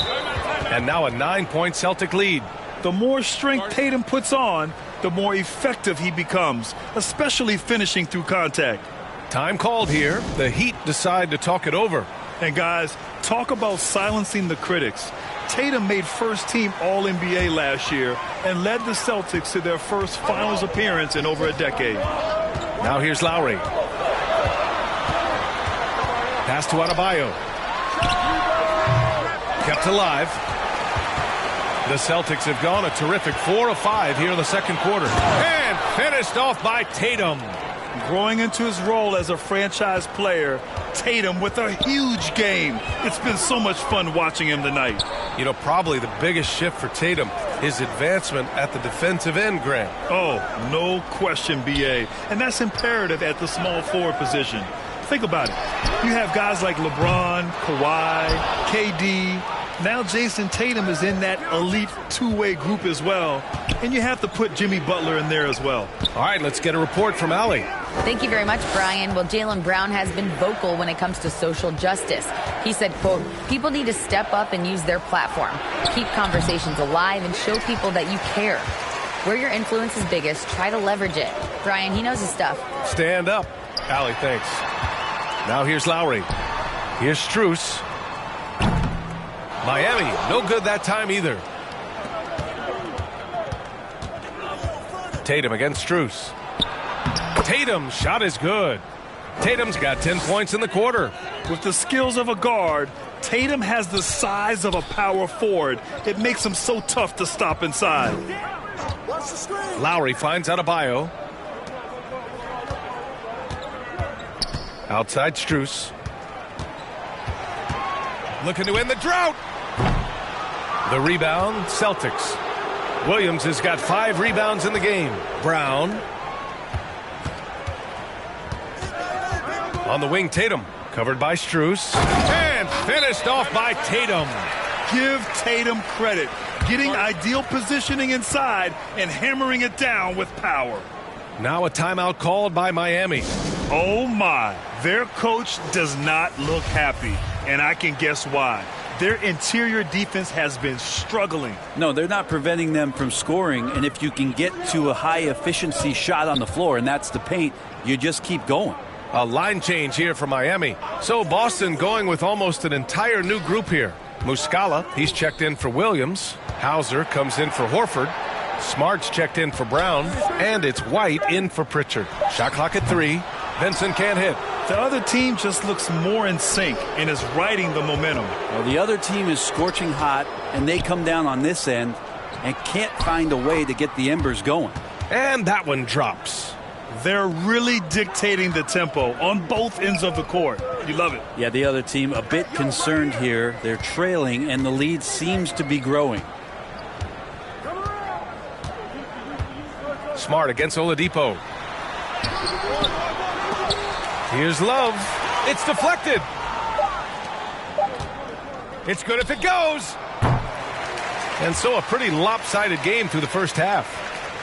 Speaker 6: And now a 9-point Celtic lead.
Speaker 11: The more strength Tatum puts on, the more effective he becomes, especially finishing through contact.
Speaker 6: Time called here. The Heat decide to talk it over.
Speaker 11: And guys, talk about silencing the critics. Tatum made first-team All-NBA last year and led the Celtics to their first finals appearance in over a decade.
Speaker 6: Now here's Lowry. Pass to Adebayo. Kept alive. The Celtics have gone a terrific 4 of 5 here in the second quarter. And finished off by Tatum.
Speaker 11: Growing into his role as a franchise player, Tatum with a huge game. It's been so much fun watching him tonight.
Speaker 6: You know, probably the biggest shift for Tatum, his advancement at the defensive end, Grant.
Speaker 11: Oh, no question, B.A. And that's imperative at the small forward position. Think about it. You have guys like LeBron, Kawhi, KD. Now Jason Tatum is in that elite two-way group as well. And you have to put Jimmy Butler in there as well.
Speaker 6: All right, let's get a report from Allie.
Speaker 10: Thank you very much, Brian. Well, Jaylen Brown has been vocal when it comes to social justice. He said, quote, people need to step up and use their platform. Keep conversations alive and show people that you care. Where your influence is biggest, try to leverage it. Brian, he knows his stuff.
Speaker 6: Stand up. Allie, thanks. Now here's Lowry. Here's Strus. Miami, no good that time either. Tatum against Strus. Tatum's shot is good. Tatum's got 10 points in the quarter.
Speaker 11: With the skills of a guard, Tatum has the size of a power forward. It makes him so tough to stop inside.
Speaker 6: Lowry finds Adebayo. Outside Strus. Looking to end the drought. The rebound, Celtics. Williams has got 5 rebounds in the game. Brown. On the wing, Tatum. Covered by Strus. And finished off by Tatum.
Speaker 11: Give Tatum credit. Getting ideal positioning inside and hammering it down with power.
Speaker 6: Now a timeout called by Miami.
Speaker 11: Oh my. Their coach does not look happy. And I can guess why. Their interior defense has been struggling.
Speaker 12: No, they're not preventing them from scoring. And if you can get to a high-efficiency shot on the floor, and that's the paint, you just keep going.
Speaker 6: A line change here for Miami. So Boston going with almost an entire new group here. Muscala, he's checked in for Williams. Hauser comes in for Horford. Smart's checked in for Brown. And it's White in for Pritchard. Shot clock at 3. Vincent can't hit.
Speaker 11: The other team just looks more in sync and is riding the momentum.
Speaker 12: Well, the other team is scorching hot, and they come down on this end and can't find a way to get the embers going.
Speaker 6: And that one drops.
Speaker 11: They're really dictating the tempo on both ends of the court. You love it.
Speaker 12: Yeah, the other team a bit concerned here. They're trailing, and the lead seems to be growing.
Speaker 6: Smart against Oladipo. Here's Love. It's deflected. It's good if it goes. And so a pretty lopsided game through the first half.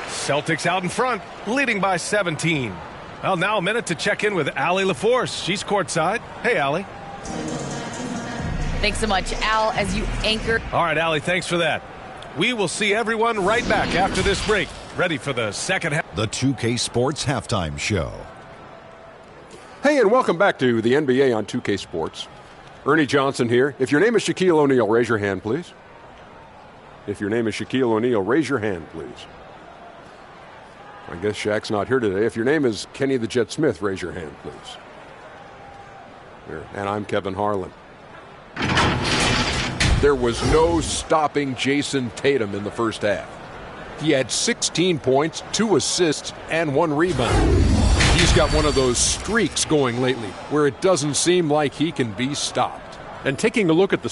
Speaker 6: Celtics out in front, leading by 17. Well, now a minute to check in with Allie LaForce. She's courtside. Hey, Allie.
Speaker 10: Thanks so much, Al, as you anchor.
Speaker 6: All right, Allie, thanks for that. We will see everyone right back after this break. Ready for the second half.
Speaker 7: The 2K Sports Halftime Show.
Speaker 8: Hey, and welcome back to the NBA on 2K Sports. Ernie Johnson here. If your name is Shaquille O'Neal, raise your hand, please. If your name is Shaquille O'Neal, raise your hand, please. I guess Shaq's not here today. If your name is Kenny the Jet Smith, raise your hand, please. Here. And I'm Kevin Harlan. There was no stopping Jason Tatum in the first half. He had 16 points, 2 assists, and 1 rebound. He's got one of those streaks going lately where it doesn't seem like he can be stopped. And taking a look at the...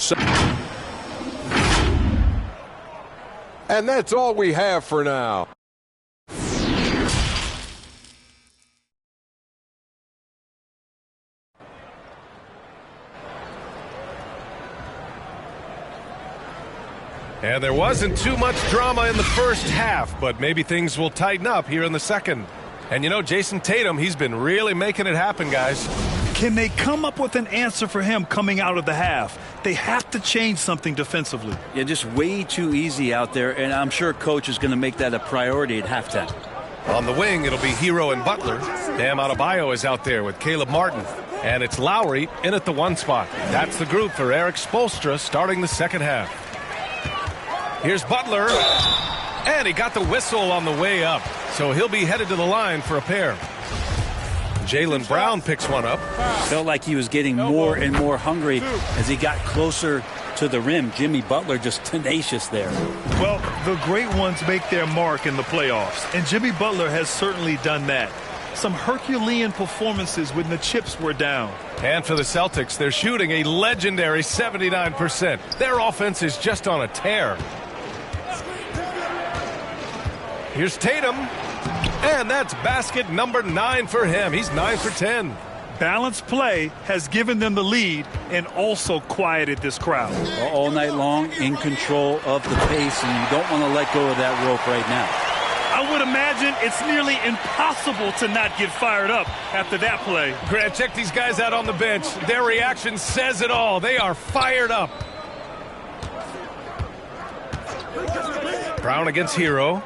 Speaker 8: And that's all we have for now.
Speaker 6: And there wasn't too much drama in the first half, but maybe things will tighten up here in the second. And you know, Jason Tatum, he's been really making it happen, guys.
Speaker 11: Can they come up with an answer for him coming out of the half? They have to change something defensively.
Speaker 12: Yeah, just way too easy out there, and I'm sure coach is going to make that a priority at halftime.
Speaker 6: On the wing, it'll be Hero and Butler. Bam Adebayo is out there with Caleb Martin. And it's Lowry in at the 1 spot. That's the group for Eric Spoelstra starting the second half. Here's Butler. And he got the whistle on the way up. So he'll be headed to the line for a pair. Jaylen Brown picks one up.
Speaker 12: Felt like he was getting more and more hungry as he got closer to the rim. Jimmy Butler just tenacious there.
Speaker 11: Well, the great ones make their mark in the playoffs, and Jimmy Butler has certainly done that. Some Herculean performances when the chips were down.
Speaker 6: And for the Celtics, they're shooting a legendary 79%. Their offense is just on a tear. Here's Tatum. And that's basket number 9 for him. He's 9 for 10.
Speaker 11: Balanced play has given them the lead and also quieted this crowd.
Speaker 12: All night long, in control of the pace, and you don't want to let go of that rope right now.
Speaker 11: I would imagine it's nearly impossible to not get fired up after that play.
Speaker 6: Grant, check these guys out on the bench. Their reaction says it all. They are fired up. Brown against Hero.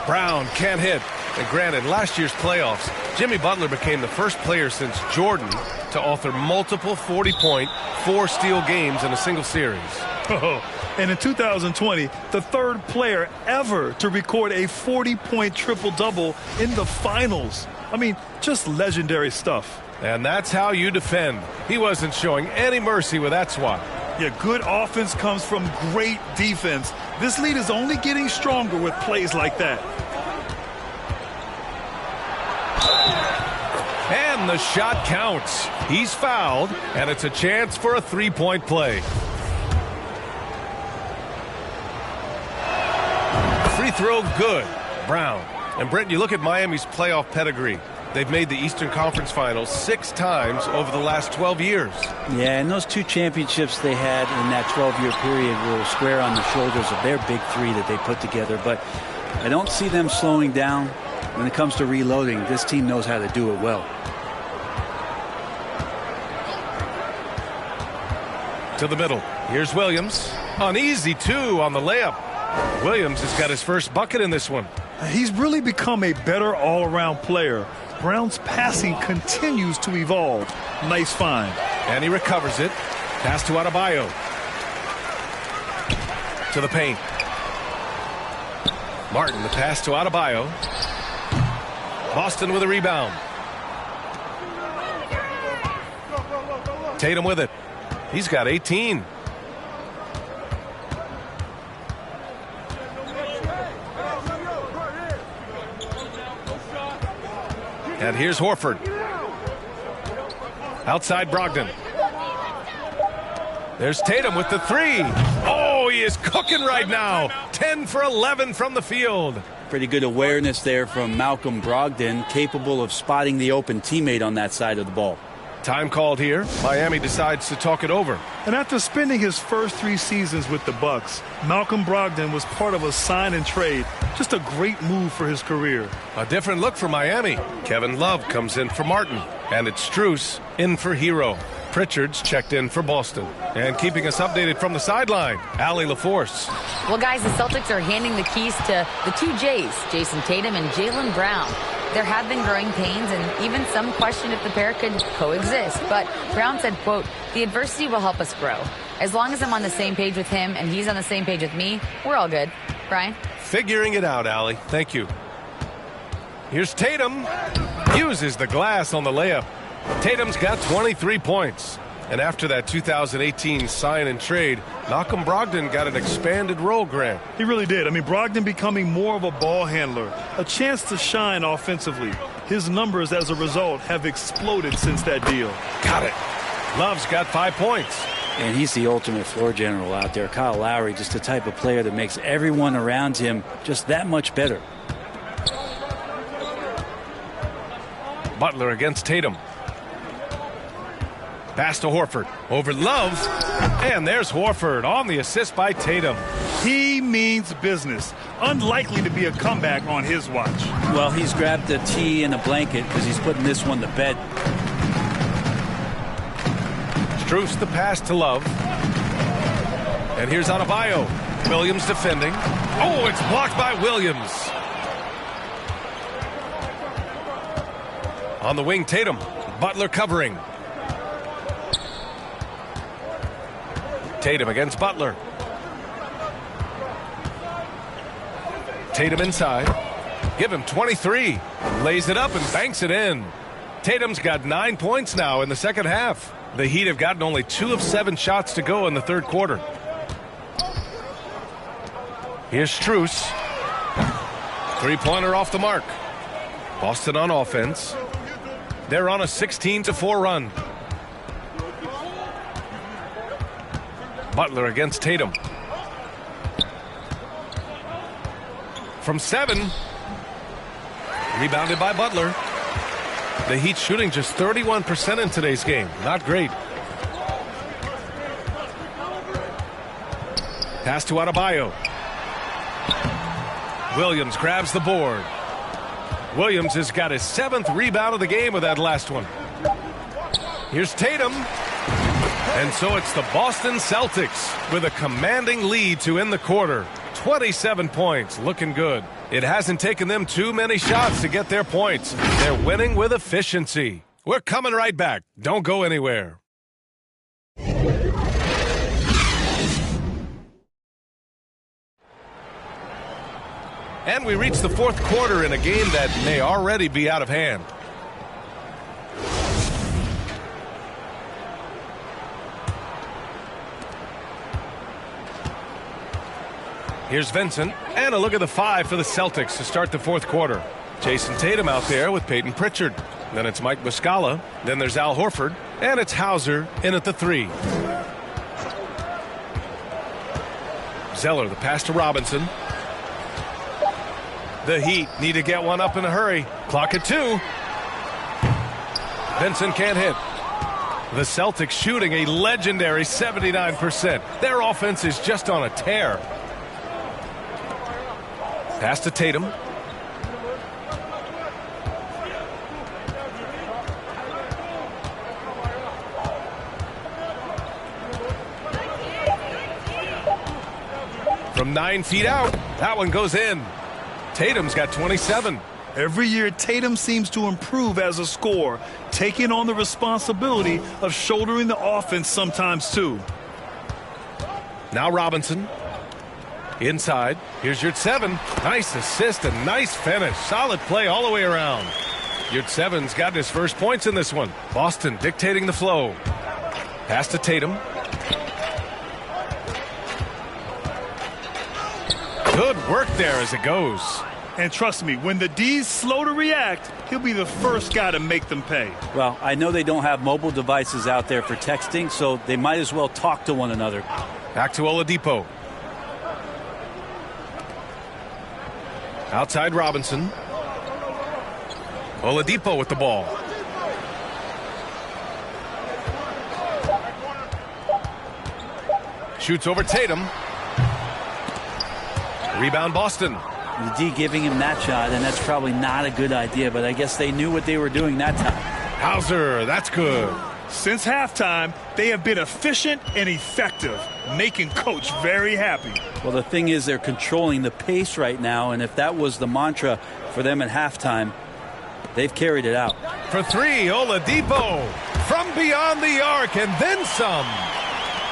Speaker 6: Brown can't hit. And granted, last year's playoffs, Jimmy Butler became the first player since Jordan to author multiple 40-point, 4-steal games in a single series.
Speaker 11: Oh, and in 2020, the third player ever to record a 40-point triple-double in the finals. I mean, just legendary stuff.
Speaker 6: And that's how you defend. He wasn't showing any mercy with that swat.
Speaker 11: Yeah, good offense comes from great defense. This lead is only getting stronger with plays like that.
Speaker 6: And the shot counts. He's fouled, and it's a chance for a 3-point play. Free throw good. Brown. And Brent, you look at Miami's playoff pedigree. They've made the Eastern Conference Finals 6 times over the last 12 years.
Speaker 12: Yeah, and those 2 championships they had in that 12-year period were square on the shoulders of their big 3 that they put together. But I don't see them slowing down. When it comes to reloading, this team knows how to do it well.
Speaker 6: To the middle. Here's Williams. An easy 2 on the layup. Williams has got his first bucket in this one.
Speaker 11: He's really become a better all-around player. Brown's passing continues to evolve. Nice find.
Speaker 6: And he recovers it. Pass to Adebayo. To the paint. Martin, the pass to Adebayo. Boston with a rebound. Tatum with it. He's got 18. And here's Horford. Outside Brogdon. There's Tatum with the 3. Oh, he is cooking right now. 10 for 11 from the field.
Speaker 12: Pretty good awareness there from Malcolm Brogdon, capable of spotting the open teammate on that side of the ball.
Speaker 6: Time called here. Miami decides to talk it over.
Speaker 11: And after spending his first 3 seasons with the Bucks, Malcolm Brogdon was part of a sign and trade. Just a great move for his career.
Speaker 6: A different look for Miami. Kevin Love comes in for Martin. And it's Strus in for Hero. Pritchard's checked in for Boston. And keeping us updated from the sideline, Allie LaForce.
Speaker 10: Well, guys, the Celtics are handing the keys to the 2 J's, Jason Tatum and Jaylen Brown. There have been growing pains and even some question if the pair could coexist. But Brown said, quote, "The adversity will help us grow. As long as I'm on the same page with him and he's on the same page with me, we're all good." Brian?
Speaker 6: Figuring it out, Allie. Thank you. Here's Tatum. Uses the glass on the layup. Tatum's got 23 points. And after that 2018 sign and trade, Malcolm Brogdon got an expanded role, Grant.
Speaker 11: He really did. I mean, Brogdon becoming more of a ball handler, a chance to shine offensively. His numbers as a result have exploded since that deal.
Speaker 6: Got it. Love's got 5 points.
Speaker 12: And he's the ultimate floor general out there. Kyle Lowry, just the type of player that makes everyone around him just that much better.
Speaker 6: Butler against Tatum. Pass to Horford. Over Love. And there's Horford on the assist by Tatum.
Speaker 11: He means business. Unlikely to be a comeback on his watch.
Speaker 12: Well, he's grabbed a tea and a blanket because he's putting this one to bed.
Speaker 6: Strus the pass to Love. And here's Adebayo. Williams defending. Oh, it's blocked by Williams. On the wing, Tatum. Butler covering. Tatum against Butler. Tatum inside. Give him 23. Lays it up and banks it in. Tatum's got 9 points now in the second half. The Heat have gotten only 2 of 7 shots to go in the third quarter. Here's Strus. Three-pointer off the mark. Boston on offense. They're on a 16-4 run. Butler against Tatum. From 7. Rebounded by Butler. The Heat shooting just 31% in today's game. Not great. Pass to Adebayo. Williams grabs the board. Williams has got his 7th rebound of the game with that last one. Here's Tatum. And so it's the Boston Celtics with a commanding lead to end the quarter. 27 points, looking good. It hasn't taken them too many shots to get their points. They're winning with efficiency. We're coming right back. Don't go anywhere. And we reach the fourth quarter in a game that may already be out of hand. Here's Vincent, and a look at the 5 for the Celtics to start the fourth quarter. Jason Tatum out there with Peyton Pritchard. Then it's Mike Muscala. Then there's Al Horford. And it's Hauser in at the 3. Zeller, the pass to Robinson. The Heat need to get one up in a hurry. Clock at 2. Vincent can't hit. The Celtics shooting a legendary 79%. Their offense is just on a tear. Pass to Tatum. From 9 feet out, that one goes in. Tatum's got 27.
Speaker 11: Every year, Tatum seems to improve as a scorer, taking on the responsibility of shouldering the offense sometimes too.
Speaker 6: Now Robinson. Inside. Here's Yurtseven. Nice assist and nice finish. Solid play all the way around. Yurtseven's got his first points in this one. Boston dictating the flow. Pass to Tatum. Good work there as it goes.
Speaker 11: And trust me, when the D's slow to react, he'll be the first guy to make them pay.
Speaker 12: Well, I know they don't have mobile devices out there for texting, so they might as well talk to one another.
Speaker 6: Back to Oladipo. Outside Robinson. Oladipo with the ball. Shoots over Tatum. Rebound Boston.
Speaker 12: The D giving him that shot, and that's probably not a good idea, but I guess they knew what they were doing that time.
Speaker 6: Hauser, that's good.
Speaker 11: Since halftime, they have been efficient and effective, making Coach very happy.
Speaker 12: Well, the thing is, they're controlling the pace right now, and if that was the mantra for them at halftime, they've carried it out.
Speaker 6: For 3, Oladipo from beyond the arc, and then some.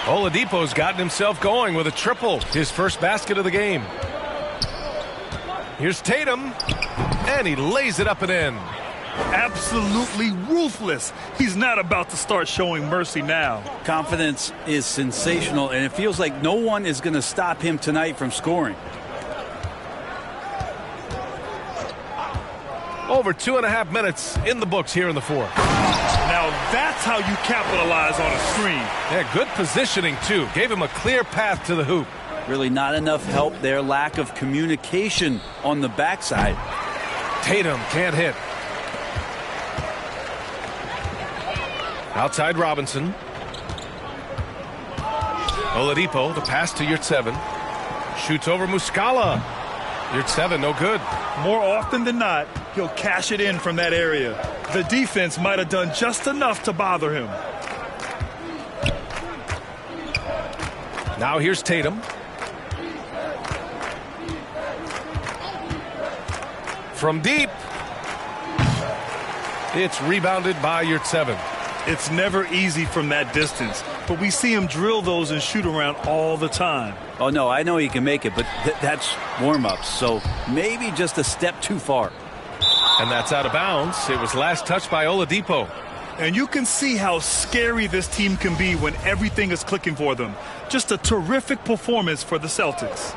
Speaker 6: Oladipo's gotten himself going with a triple, his first basket of the game. Here's Tatum, and he lays it up and in.
Speaker 11: Absolutely ruthless. He's not about to start showing mercy now.
Speaker 12: Confidence is sensational, and it feels like no one is going to stop him tonight from scoring.
Speaker 6: Over 2.5 minutes in the books here in the fourth.
Speaker 11: Now that's how you capitalize on a screen.
Speaker 6: Yeah, good positioning, too. Gave him a clear path to the hoop.
Speaker 12: Really not enough help there. Lack of communication on the backside.
Speaker 6: Tatum can't hit. Outside Robinson. Oladipo, the pass to Yurtseven. Shoots over Muscala. Yurtseven, no good.
Speaker 11: More often than not, he'll cash it in from that area. The defense might have done just enough to bother him.
Speaker 6: Now here's Tatum. from deep. It's rebounded by Yurtseven.
Speaker 11: It's never easy from that distance, but we see him drill those and shoot around all the time.
Speaker 12: Oh, no, I know he can make it, but that's warm-ups, so maybe just a step too far.
Speaker 6: And that's out of bounds. It was last touched by Oladipo.
Speaker 11: And you can see how scary this team can be when everything is clicking for them. Just a terrific performance for the Celtics.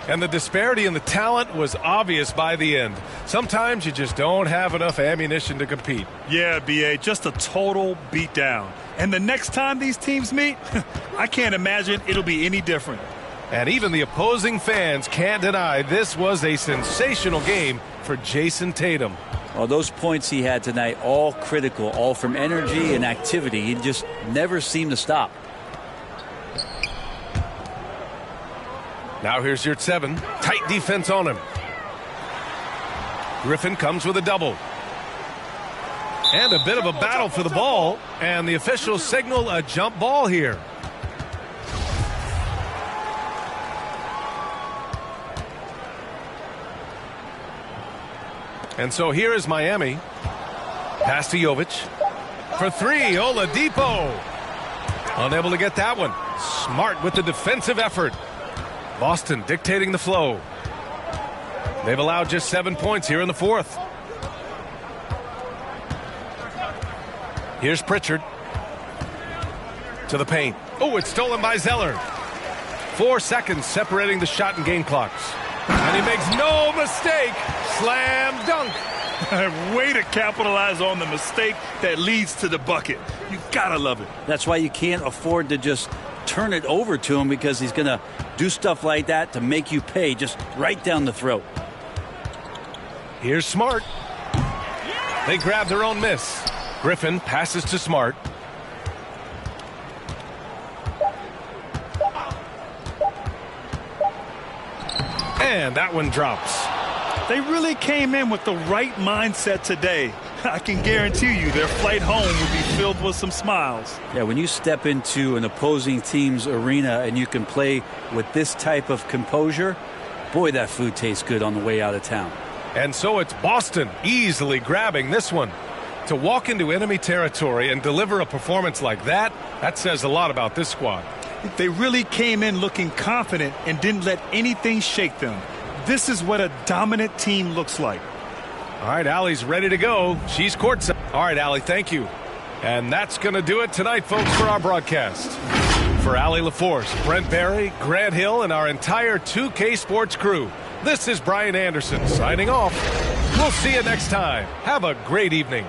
Speaker 6: And the disparity in the talent was obvious by the end. Sometimes you just don't have enough ammunition to compete.
Speaker 11: Yeah, B.A., just a total beatdown. And the next time these teams meet, I can't imagine it'll be any different.
Speaker 6: And even the opposing fans can't deny this was a sensational game for Jason Tatum.
Speaker 12: Well, those points he had tonight, all critical, all from energy and activity. He just never seemed to stop.
Speaker 6: Now here's Yurtseven. Tight defense on him. Griffin comes with a double. And a bit of a battle for the ball. And the officials signal a jump ball here. And so here is Miami. Pass to Jovic. For three, Oladipo. Unable to get that one. Smart with the defensive effort. Boston dictating the flow. They've allowed just 7 points here in the fourth. Here's Pritchard. To the paint. Oh, it's stolen by Zeller. 4 seconds separating the shot and game clocks. And he makes no mistake. Slam dunk.
Speaker 11: Way to capitalize on the mistake that leads to the bucket. You gotta love it.
Speaker 12: That's why you can't afford to just turn it over to him, because he's going to do stuff like that to make you pay just right down the throat.
Speaker 6: Here's Smart. They grab their own miss. Griffin passes to Smart. And that one drops.
Speaker 11: They really came in with the right mindset today. I can guarantee you their flight home will be filled with some smiles.
Speaker 12: Yeah, when you step into an opposing team's arena and you can play with this type of composure, boy, that food tastes good on the way out of town.
Speaker 6: And so it's Boston easily grabbing this one. To walk into enemy territory and deliver a performance like that, that says a lot about this squad.
Speaker 11: They really came in looking confident and didn't let anything shake them. This is what a dominant team looks like.
Speaker 6: All right, Allie's ready to go. She's courtside. All right, Allie, thank you. And that's going to do it tonight, folks, for our broadcast. For Allie LaForce, Brent Barry, Grant Hill, and our entire 2K Sports crew, this is Brian Anderson signing off. We'll see you next time. Have a great evening.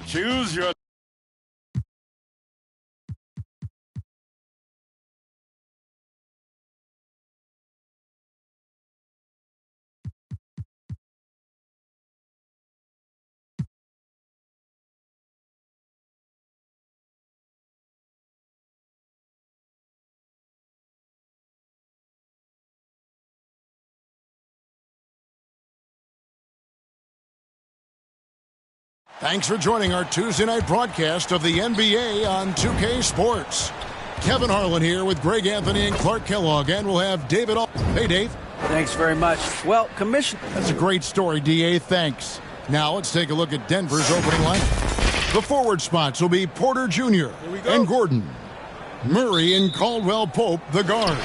Speaker 1: Choose your
Speaker 2: Thanks for joining our Tuesday night broadcast of the NBA on 2K Sports. Kevin Harlan here with Greg Anthony and Clark Kellogg, and we'll have David. Hey, Dave.
Speaker 3: Thanks very much. Well, Commissioner.
Speaker 2: That's a great story, D.A. Thanks. Now let's take a look at Denver's opening lineup. The forward spots will be Porter Jr. and Gordon. Murray and Caldwell Pope, the guards.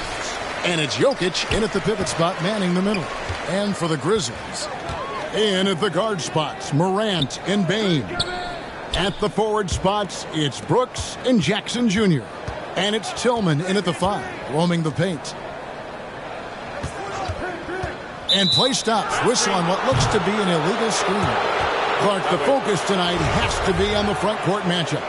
Speaker 2: And it's Jokic in at the pivot spot, manning the middle. And for the Grizzlies, in at the guard spots, Morant and Bane. At the forward spots, it's Brooks and Jackson Jr. And it's Tillman in at the 5, roaming the paint. And play stops, whistle on what looks to be an illegal screen. Clark, the focus tonight has to be on the front court matchup.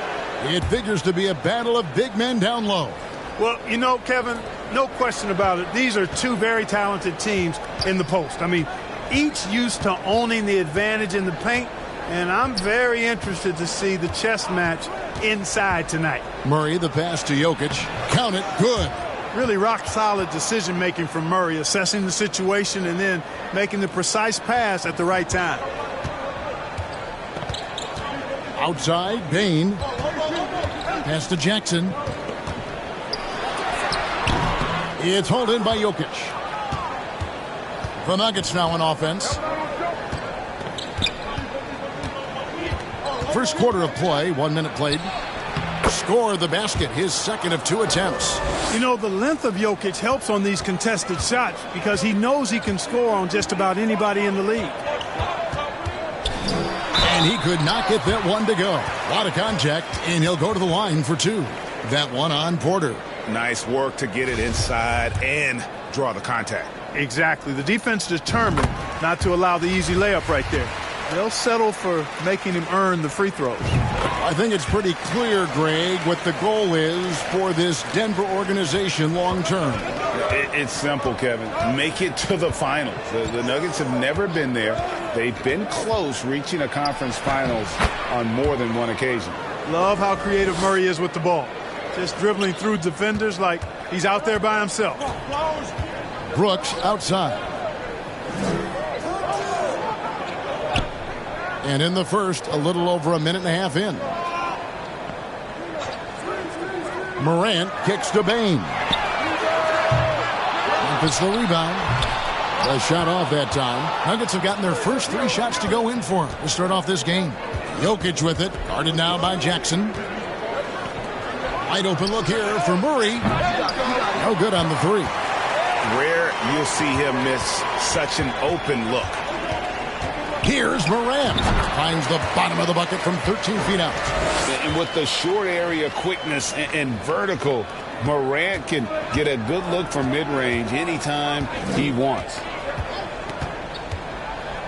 Speaker 2: It figures to be a battle of big men down low.
Speaker 13: Well, you know, Kevin, no question about it. These are two very talented teams in the post. I mean, each used to owning the advantage in the paint, and I'm very interested to see the chess match inside tonight.
Speaker 2: Murray, the pass to Jokic. Count it, good.
Speaker 13: Really rock-solid decision-making from Murray, assessing the situation and then making the precise pass at the right time.
Speaker 2: Outside, Bane. Pass to Jackson. It's hauled in by Jokic. The Nuggets now on offense. First quarter of play, 1 minute played. Score the basket, his second of 2 attempts.
Speaker 13: You know, the length of Jokic helps on these contested shots because he knows he can score on just about anybody in the league.
Speaker 2: And he could not get that one to go. A lot of contact, and he'll go to the line for 2. That one on Porter.
Speaker 5: Nice work to get it inside and draw the contact.
Speaker 13: Exactly. The defense determined not to allow the easy layup right there. They'll settle for making him earn the free throws.
Speaker 2: I think it's pretty clear, Greg, what the goal is for this Denver organization long term.
Speaker 5: It's simple, Kevin. Make it to the finals. The Nuggets have never been there. They've been close reaching a conference finals on more than one occasion.
Speaker 13: Love how creative Murray is with the ball. Just dribbling through defenders like he's out there by himself.
Speaker 2: Brooks outside. And in the first, a little over a minute and a half in. Morant kicks to Bane. It's the rebound. The shot off that time. Nuggets have gotten their first 3 shots to go in for him to start off this game. Jokic with it. Guarded now by Jackson. Wide open look here for Murray. No good on the 3.
Speaker 5: Rare you'll see him miss such an open look.
Speaker 2: Here's Morant. Finds the bottom of the bucket from 13 feet out.
Speaker 5: And with the short area quickness and vertical, Morant can get a good look from mid-range anytime he wants.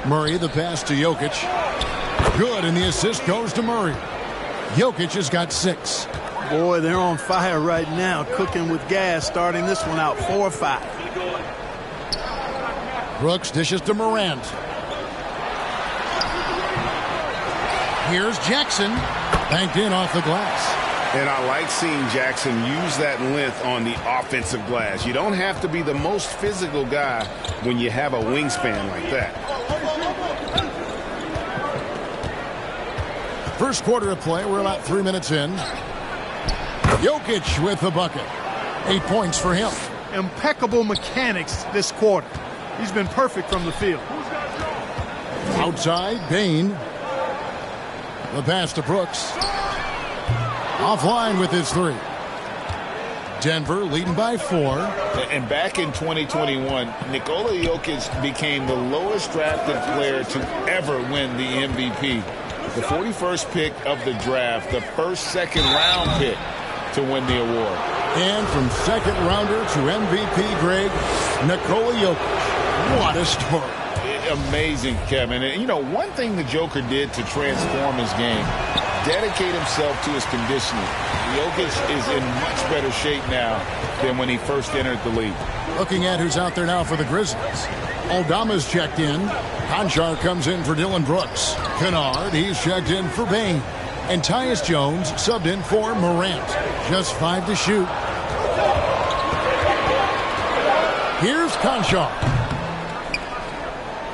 Speaker 2: Murray, the pass to Jokic. Good, and the assist goes to Murray. Jokic has got 6.
Speaker 13: Boy, they're on fire right now, cooking with gas, starting this one out 4-5.
Speaker 2: Brooks dishes to Morant. Here's Jackson. Banked in off the glass.
Speaker 5: And I like seeing Jackson use that length on the offensive glass. You don't have to be the most physical guy when you have a wingspan like that.
Speaker 2: First quarter of play, we're about 3 minutes in. Jokic with the bucket. 8 points for him.
Speaker 13: Impeccable mechanics this quarter. He's been perfect from the field.
Speaker 2: Outside, Bane. The pass to Brooks. Offline with his 3. Denver leading by 4.
Speaker 5: And back in 2021, Nikola Jokic became the lowest drafted player to ever win the MVP. The 41st pick of the draft, the first second-round pick to win the award.
Speaker 2: And from second rounder to MVP, Greg, Nikola Jokic. What a story.
Speaker 5: Amazing, Kevin. And, you know, one thing the Joker did to transform his game, dedicate himself to his conditioning. Jokic is in much better shape now than when he first entered the league.
Speaker 2: Looking at who's out there now for the Grizzlies. Aldama's checked in. Conchar comes in for Dylan Brooks. Kennard, he's checked in for Bane. And Tyus Jones subbed in for Morant. Just 5 to shoot. Here's Conchar.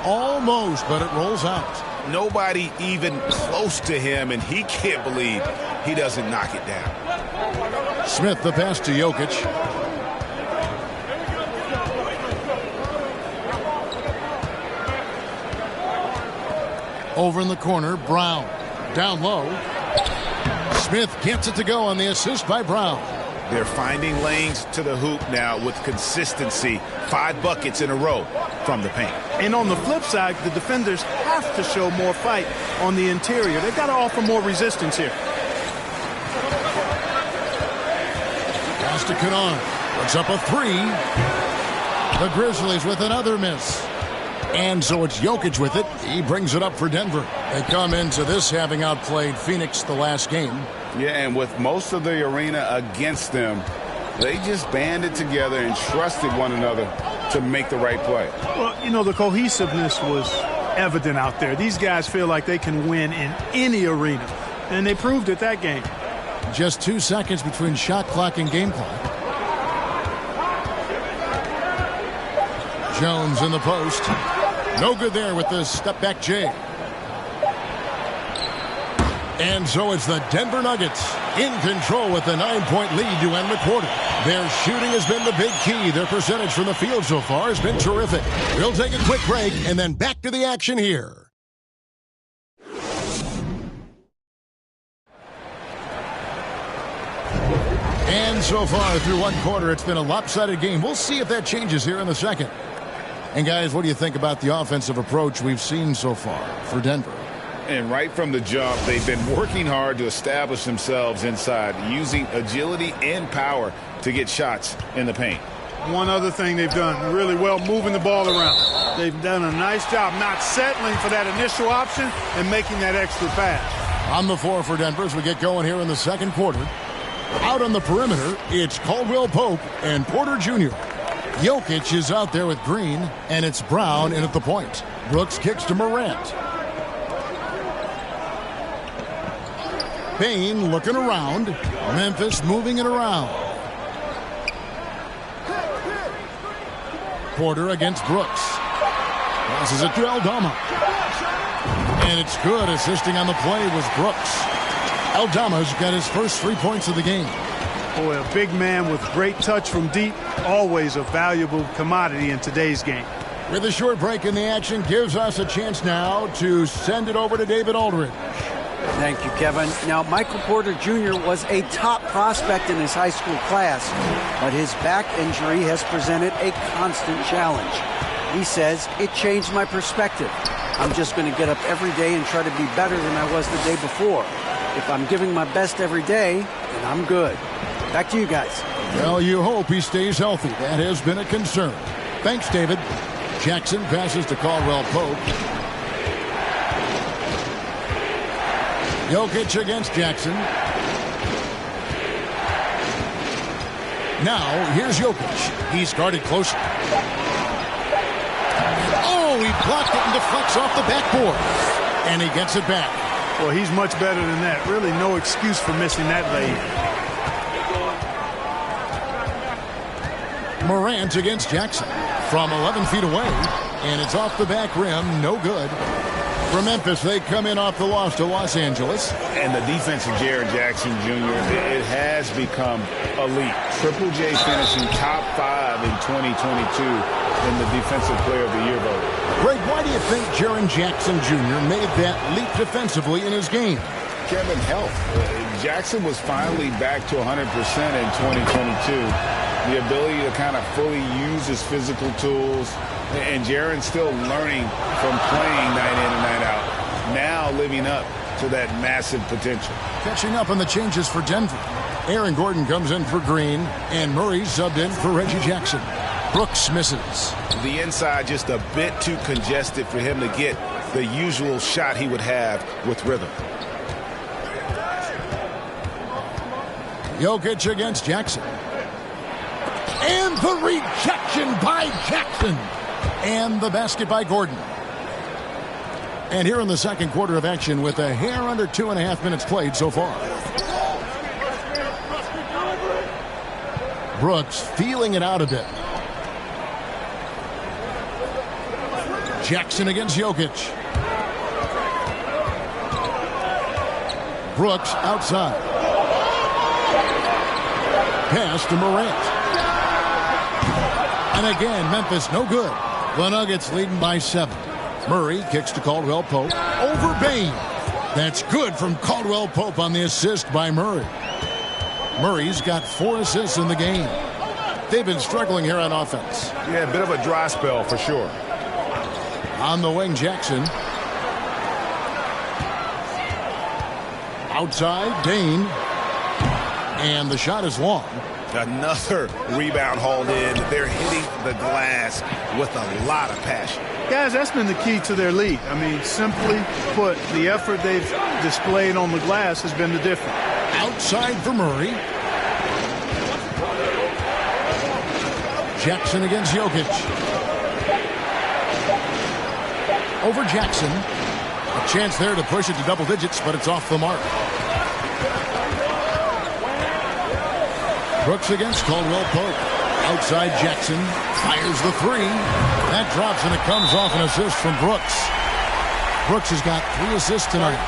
Speaker 2: Almost, but it rolls out.
Speaker 5: Nobody even close to him, and he can't believe he doesn't knock it down.
Speaker 2: Smith, the pass to Jokic. Over in the corner, Brown. Down low. Smith gets it to go on the assist by Brown.
Speaker 5: They're finding lanes to the hoop now with consistency. 5 buckets in a row from the paint.
Speaker 13: And on the flip side, the defenders have to show more fight on the interior. They've got to offer more resistance here.
Speaker 2: Pass to Kanan. Puts up a 3. The Grizzlies with another miss. And so it's Jokic with it. He brings it up for Denver. They come into this having outplayed Phoenix the last game.
Speaker 5: Yeah, and with most of the arena against them, they just banded together and trusted one another to make the right play.
Speaker 13: Well, you know, the cohesiveness was evident out there. These guys feel like they can win in any arena, and they proved it that game.
Speaker 2: Just 2 seconds between shot clock and game clock. Jones in the post. No good there with the step-back J. And so it's the Denver Nuggets in control with a 9-point lead to end the quarter. Their shooting has been the big key. Their percentage from the field so far has been terrific. We'll take a quick break and then back to the action here. And so far through one quarter, it's been a lopsided game. We'll see if that changes here in the second. And guys, what do you think about the offensive approach we've seen so far for Denver?
Speaker 5: And right from the jump, they've been working hard to establish themselves inside, using agility and power to get shots in the paint.
Speaker 13: One other thing they've done really well, moving the ball around. They've done a nice job not settling for that initial option and making that extra pass.
Speaker 2: On the floor for Denver as we get going here in the second quarter. Out on the perimeter, it's Caldwell Pope and Porter Jr. Jokic is out there with Green, and it's Brown in at the point. Brooks kicks to Morant. Payne looking around. Memphis moving it around. Porter against Brooks. Passes it to Aldama. And it's good. Assisting on the play was Brooks. Aldama's got his first 3 points of the game.
Speaker 13: Boy, a big man with great touch from deep. Always a valuable commodity in today's game.
Speaker 2: With a short break in the action, gives us a chance now to send it over to David Aldridge.
Speaker 3: Thank you, Kevin. Now, Michael Porter Jr. was a top prospect in his high school class, but his back injury has presented a constant challenge. He says, it changed my perspective. I'm just going to get up every day and try to be better than I was the day before. If I'm giving my best every day, then I'm good. Back to you guys.
Speaker 2: Well, you hope he stays healthy. That has been a concern. Thanks, David. Jackson passes to Caldwell Pope. Jokic against Jackson. Now, here's Jokic. He's guarded closely. Oh, he blocked it and deflects off the backboard. And he gets it back.
Speaker 13: Well, he's much better than that. Really no excuse for missing that lay.
Speaker 2: Morant against Jackson from 11 feet away. And it's off the back rim. No good. For Memphis, they come in off the loss to Los Angeles.
Speaker 5: And the defense of Jaren Jackson Jr., it has become elite. Triple J finishing top 5 in 2022 in the Defensive Player of the Year vote.
Speaker 2: Greg, why do you think Jaren Jackson Jr. made that leap defensively in his game?
Speaker 5: Kevin, health. Jackson was finally back to 100% in 2022. The ability to kind of fully use his physical tools. And Jaren's still learning from playing night in and night out. Now living up to that massive potential.
Speaker 2: Catching up on the changes for Denver. Aaron Gordon comes in for Green, and Murray subbed in for Reggie Jackson. Brooks misses.
Speaker 5: The inside just a bit too congested for him to get the usual shot he would have with rhythm.
Speaker 2: Jokic against Jackson. And the rejection by Jackson. And the basket by Gordon. And here in the second quarter of action with a hair under 2.5 minutes played so far. Brooks feeling it out a bit. Jackson against Jokic. Brooks outside. Pass to Morant. And again, Memphis no good. The Nuggets leading by 7. Murray kicks to Caldwell Pope. Over Bain. That's good from Caldwell Pope on the assist by Murray. Murray's got 4 assists in the game. They've been struggling here on offense.
Speaker 5: Yeah, a bit of a dry spell for sure.
Speaker 2: On the wing, Jackson. Outside, Dane. And the shot is long.
Speaker 5: Another rebound hauled in. They're hitting the glass with a lot of passion.
Speaker 13: Guys, that's been the key to their lead. I mean, simply put, the effort they've displayed on the glass has been the difference.
Speaker 2: Outside for Murray. Jackson against Jokic. Over Jackson. A chance there to push it to double digits, but it's off the mark. Brooks against Caldwell Pope. Outside Jackson. Fires the 3. That drops and it comes off an assist from Brooks. Brooks has got 3 assists tonight.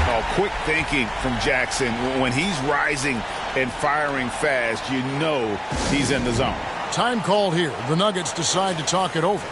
Speaker 5: Oh, quick thinking from Jackson. When he's rising and firing fast, you know he's in the zone.
Speaker 2: Time called here. The Nuggets decide to talk it over.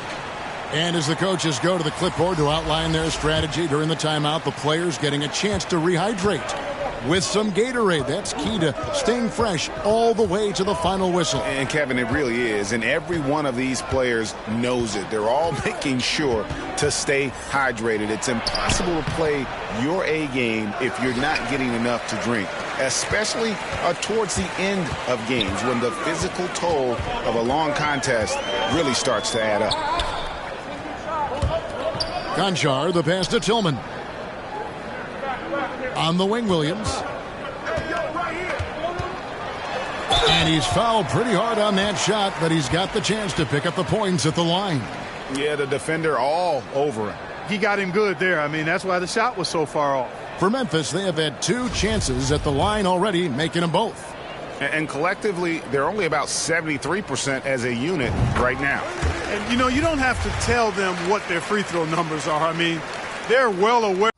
Speaker 2: And as the coaches go to the clipboard to outline their strategy during the timeout, the players getting a chance to rehydrate with some Gatorade. That's key to staying fresh all the way to the final whistle.
Speaker 5: And Kevin, it really is. And every one of these players knows it. They're all making sure to stay hydrated. It's impossible to play your A game if you're not getting enough to drink, especially towards the end of games when the physical toll of a long contest really starts to add up.
Speaker 2: Conchar, the pass to Tillman. On the wing, Williams. And he's fouled pretty hard on that shot, but he's got the chance to pick up the points at the line.
Speaker 5: Yeah, the defender all over him.
Speaker 13: He got him good there. I mean, that's why the shot was so far off.
Speaker 2: For Memphis, they have had 2 chances at the line already, making them both.
Speaker 5: And collectively, they're only about 73% as a unit right now.
Speaker 13: And, you know, you don't have to tell them what their free throw numbers are. I mean, they're well aware.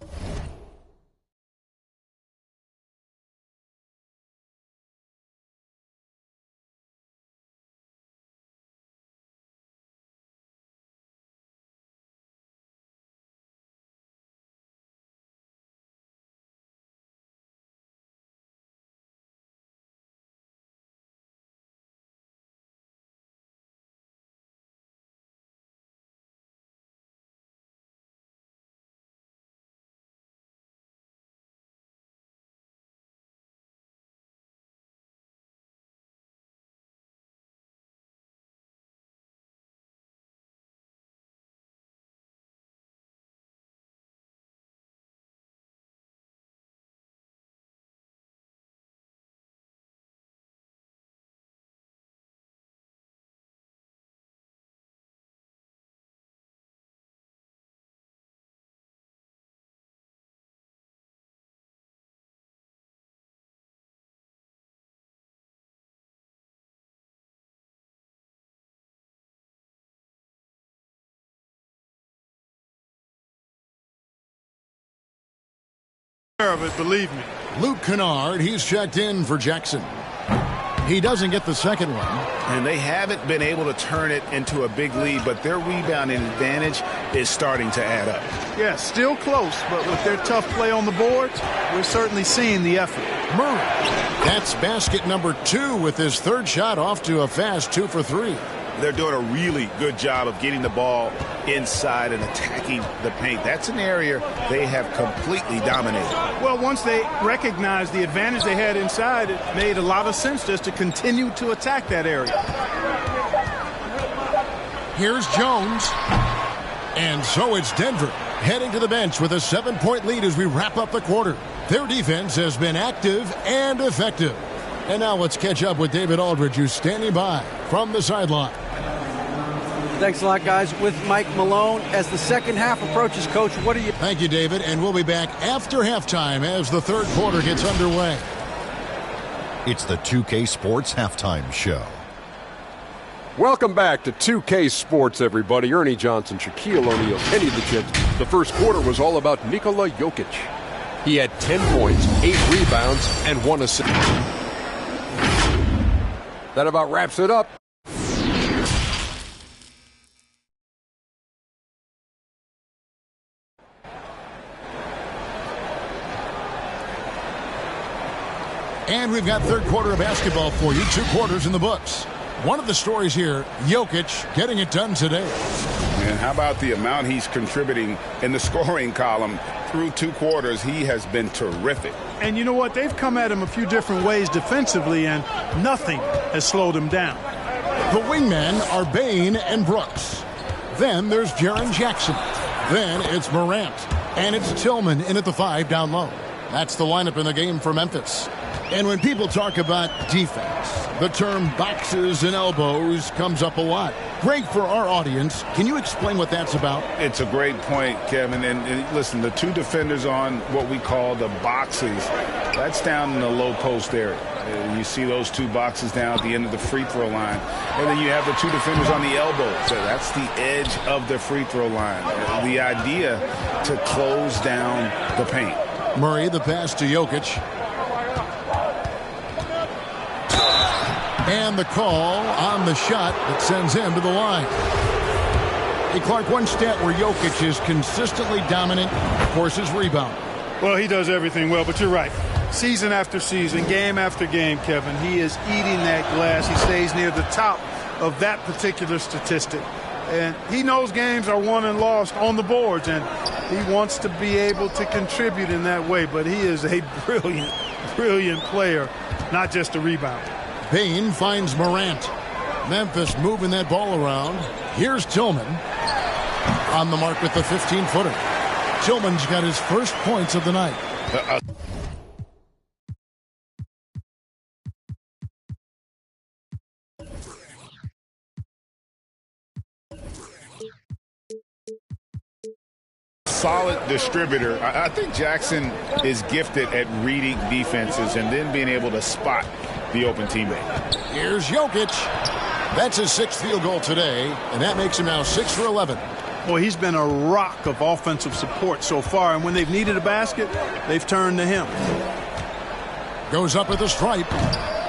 Speaker 13: Of it, believe me.
Speaker 2: Luke Kennard, he's checked in for Jackson. He doesn't get the second one.
Speaker 5: And they haven't been able to turn it into a big lead, but their rebounding advantage is starting to add up.
Speaker 13: Yeah, still close, but with their tough play on the boards, we're certainly seeing the effort.
Speaker 2: Murray, that's basket number 2 with his 3rd shot off to a fast 2 for 3.
Speaker 5: They're doing a really good job of getting the ball inside and attacking the paint. That's an area they have completely dominated.
Speaker 13: Well, once they recognized the advantage they had inside, it made a lot of sense just to continue to attack that area.
Speaker 2: Here's Jones. And so it's Denver heading to the bench with a 7-point lead as we wrap up the quarter. Their defense has been active and effective. And now let's catch up with David Aldridge, who's standing by from the sideline.
Speaker 3: Thanks a lot, guys. With Mike Malone as the second half approaches, Coach, what are you...
Speaker 2: Thank you, David, and we'll be back after halftime as the third quarter gets underway.
Speaker 7: It's the 2K Sports Halftime Show.
Speaker 8: Welcome back to 2K Sports, everybody. Ernie Johnson, Shaquille O'Neal, Kenny the Jet. The first quarter was all about Nikola Jokic. He had 10 points, 8 rebounds, and 1 assist. That about wraps it up.
Speaker 2: And we've got third quarter of basketball for you. 2 quarters in the books. One of the stories here, Jokic getting it done today.
Speaker 5: And how about the amount he's contributing in the scoring column through 2 quarters? He has been terrific.
Speaker 13: And you know what? They've come at him a few different ways defensively, and nothing has slowed him down.
Speaker 2: The wingmen are Bane and Brooks. Then there's Jaren Jackson. Then it's Morant. And it's Tillman in at the 5 down low. That's the lineup in the game for Memphis. And when people talk about defense, the term boxes and elbows comes up a lot. Great for our audience. Can you explain what that's about?
Speaker 5: It's a great point, Kevin. And listen, the 2 defenders on what we call the boxes, that's down in the low post area. You see those 2 boxes down at the end of the free throw line. And then you have the 2 defenders on the elbows. So that's the edge of the free throw line. The idea to close down the paint.
Speaker 2: Murray, the pass to Jokic. And the call on the shot that sends him to the line. Hey, Clark, one stat where Jokic is consistently dominant, of course, is rebound.
Speaker 13: Well, he does everything well, but you're right. Season after season, game after game, Kevin, he is eating that glass. He stays near the top of that particular statistic. And he knows games are won and lost on the boards, and he wants to be able to contribute in that way. But he is a brilliant, brilliant player, not just a rebounder.
Speaker 2: Bane finds Morant. Memphis moving that ball around. Here's Tillman on the mark with the 15-footer. Tillman's got his first points of the night.
Speaker 5: Solid distributor. I think Jackson is gifted at reading defenses and then being able to spot the open teammate.
Speaker 2: Here's Jokic. That's his 6th field goal today, and that makes him now 6 for 11.
Speaker 13: Boy, he's been a rock of offensive support so far, and when they've needed a basket, they've turned to him.
Speaker 2: Goes up at the stripe.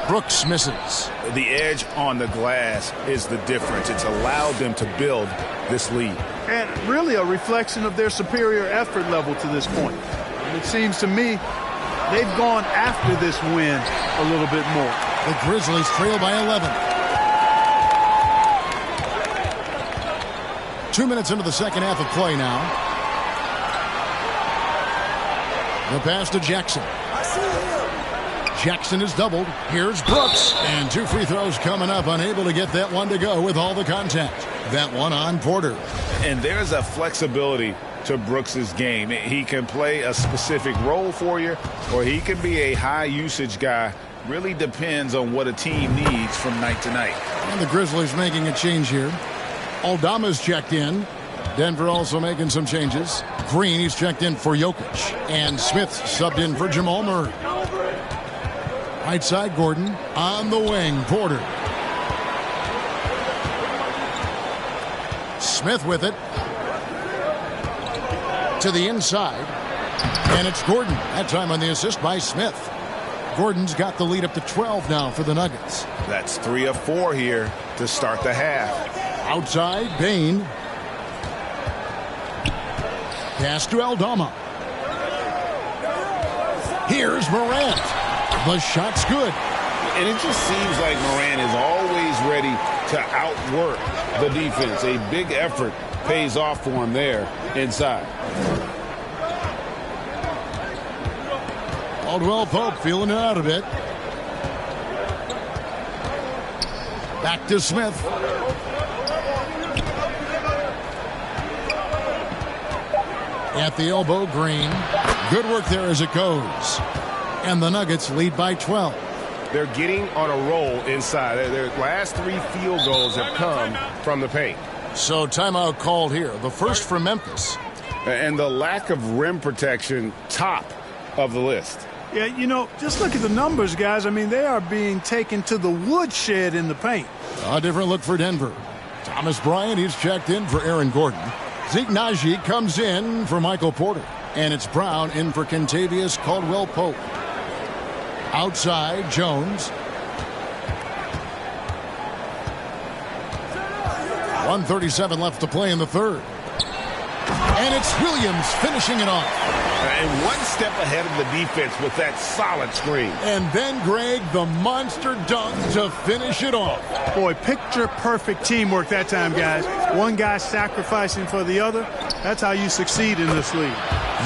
Speaker 2: Brooks misses.
Speaker 5: The edge on the glass is the difference. It's allowed them to build this lead.
Speaker 13: And really a reflection of their superior effort level to this point. And it seems to me they've gone after this win a little bit more.
Speaker 2: The Grizzlies trail by 11. 2 minutes into the second half of play now. The pass to Jackson. Jackson is doubled. Here's Brooks. And 2 free throws coming up. Unable to get that one to go with all the contact. That one on Porter.
Speaker 5: And there's a flexibility to Brooks's game. He can play a specific role for you, or he can be a high-usage guy. Really depends on what a team needs from night to night.
Speaker 2: And the Grizzlies making a change here. Aldama's checked in. Denver also making some changes. Green, he's checked in for Jokic. And Smith subbed in for Jamal Murray. Right side, Gordon. On the wing, Porter. Smith with it. To the inside. And it's Gordon. That time on the assist by Smith. Gordon's got the lead up to 12 now for the Nuggets.
Speaker 5: That's 3 of 4 here to start the half.
Speaker 2: Outside, Bane. Pass to Aldama. Here's Morant. The shot's good.
Speaker 5: And it just seems like Morant is always ready to outwork the defense. A big effort pays off for him there inside.
Speaker 2: Caldwell Pope feeling it out a bit. Back to Smith. At the elbow, Green. Good work there as it goes. And the Nuggets lead by 12.
Speaker 6: They're getting on a roll inside. Their last 3 field goals have come from the paint.
Speaker 2: So timeout called here. The first for Memphis.
Speaker 5: And the lack of rim protection, top of the list.
Speaker 13: Yeah, you know, just look at the numbers, guys. I mean, they are being taken to the woodshed in the paint.
Speaker 2: A different look for Denver. Thomas Bryant, he's checked in for Aaron Gordon. Zeke Naji comes in for Michael Porter. And it's Brown in for Kentavious Caldwell-Pope. Outside, Jones. 1:37 left to play in the third. And it's Williams finishing it off.
Speaker 5: And one step ahead of the defense with that solid screen.
Speaker 2: And then, Greg, the monster dunk to finish it off.
Speaker 13: Boy, picture-perfect teamwork that time, guys. One guy sacrificing for the other. That's how you succeed in this league.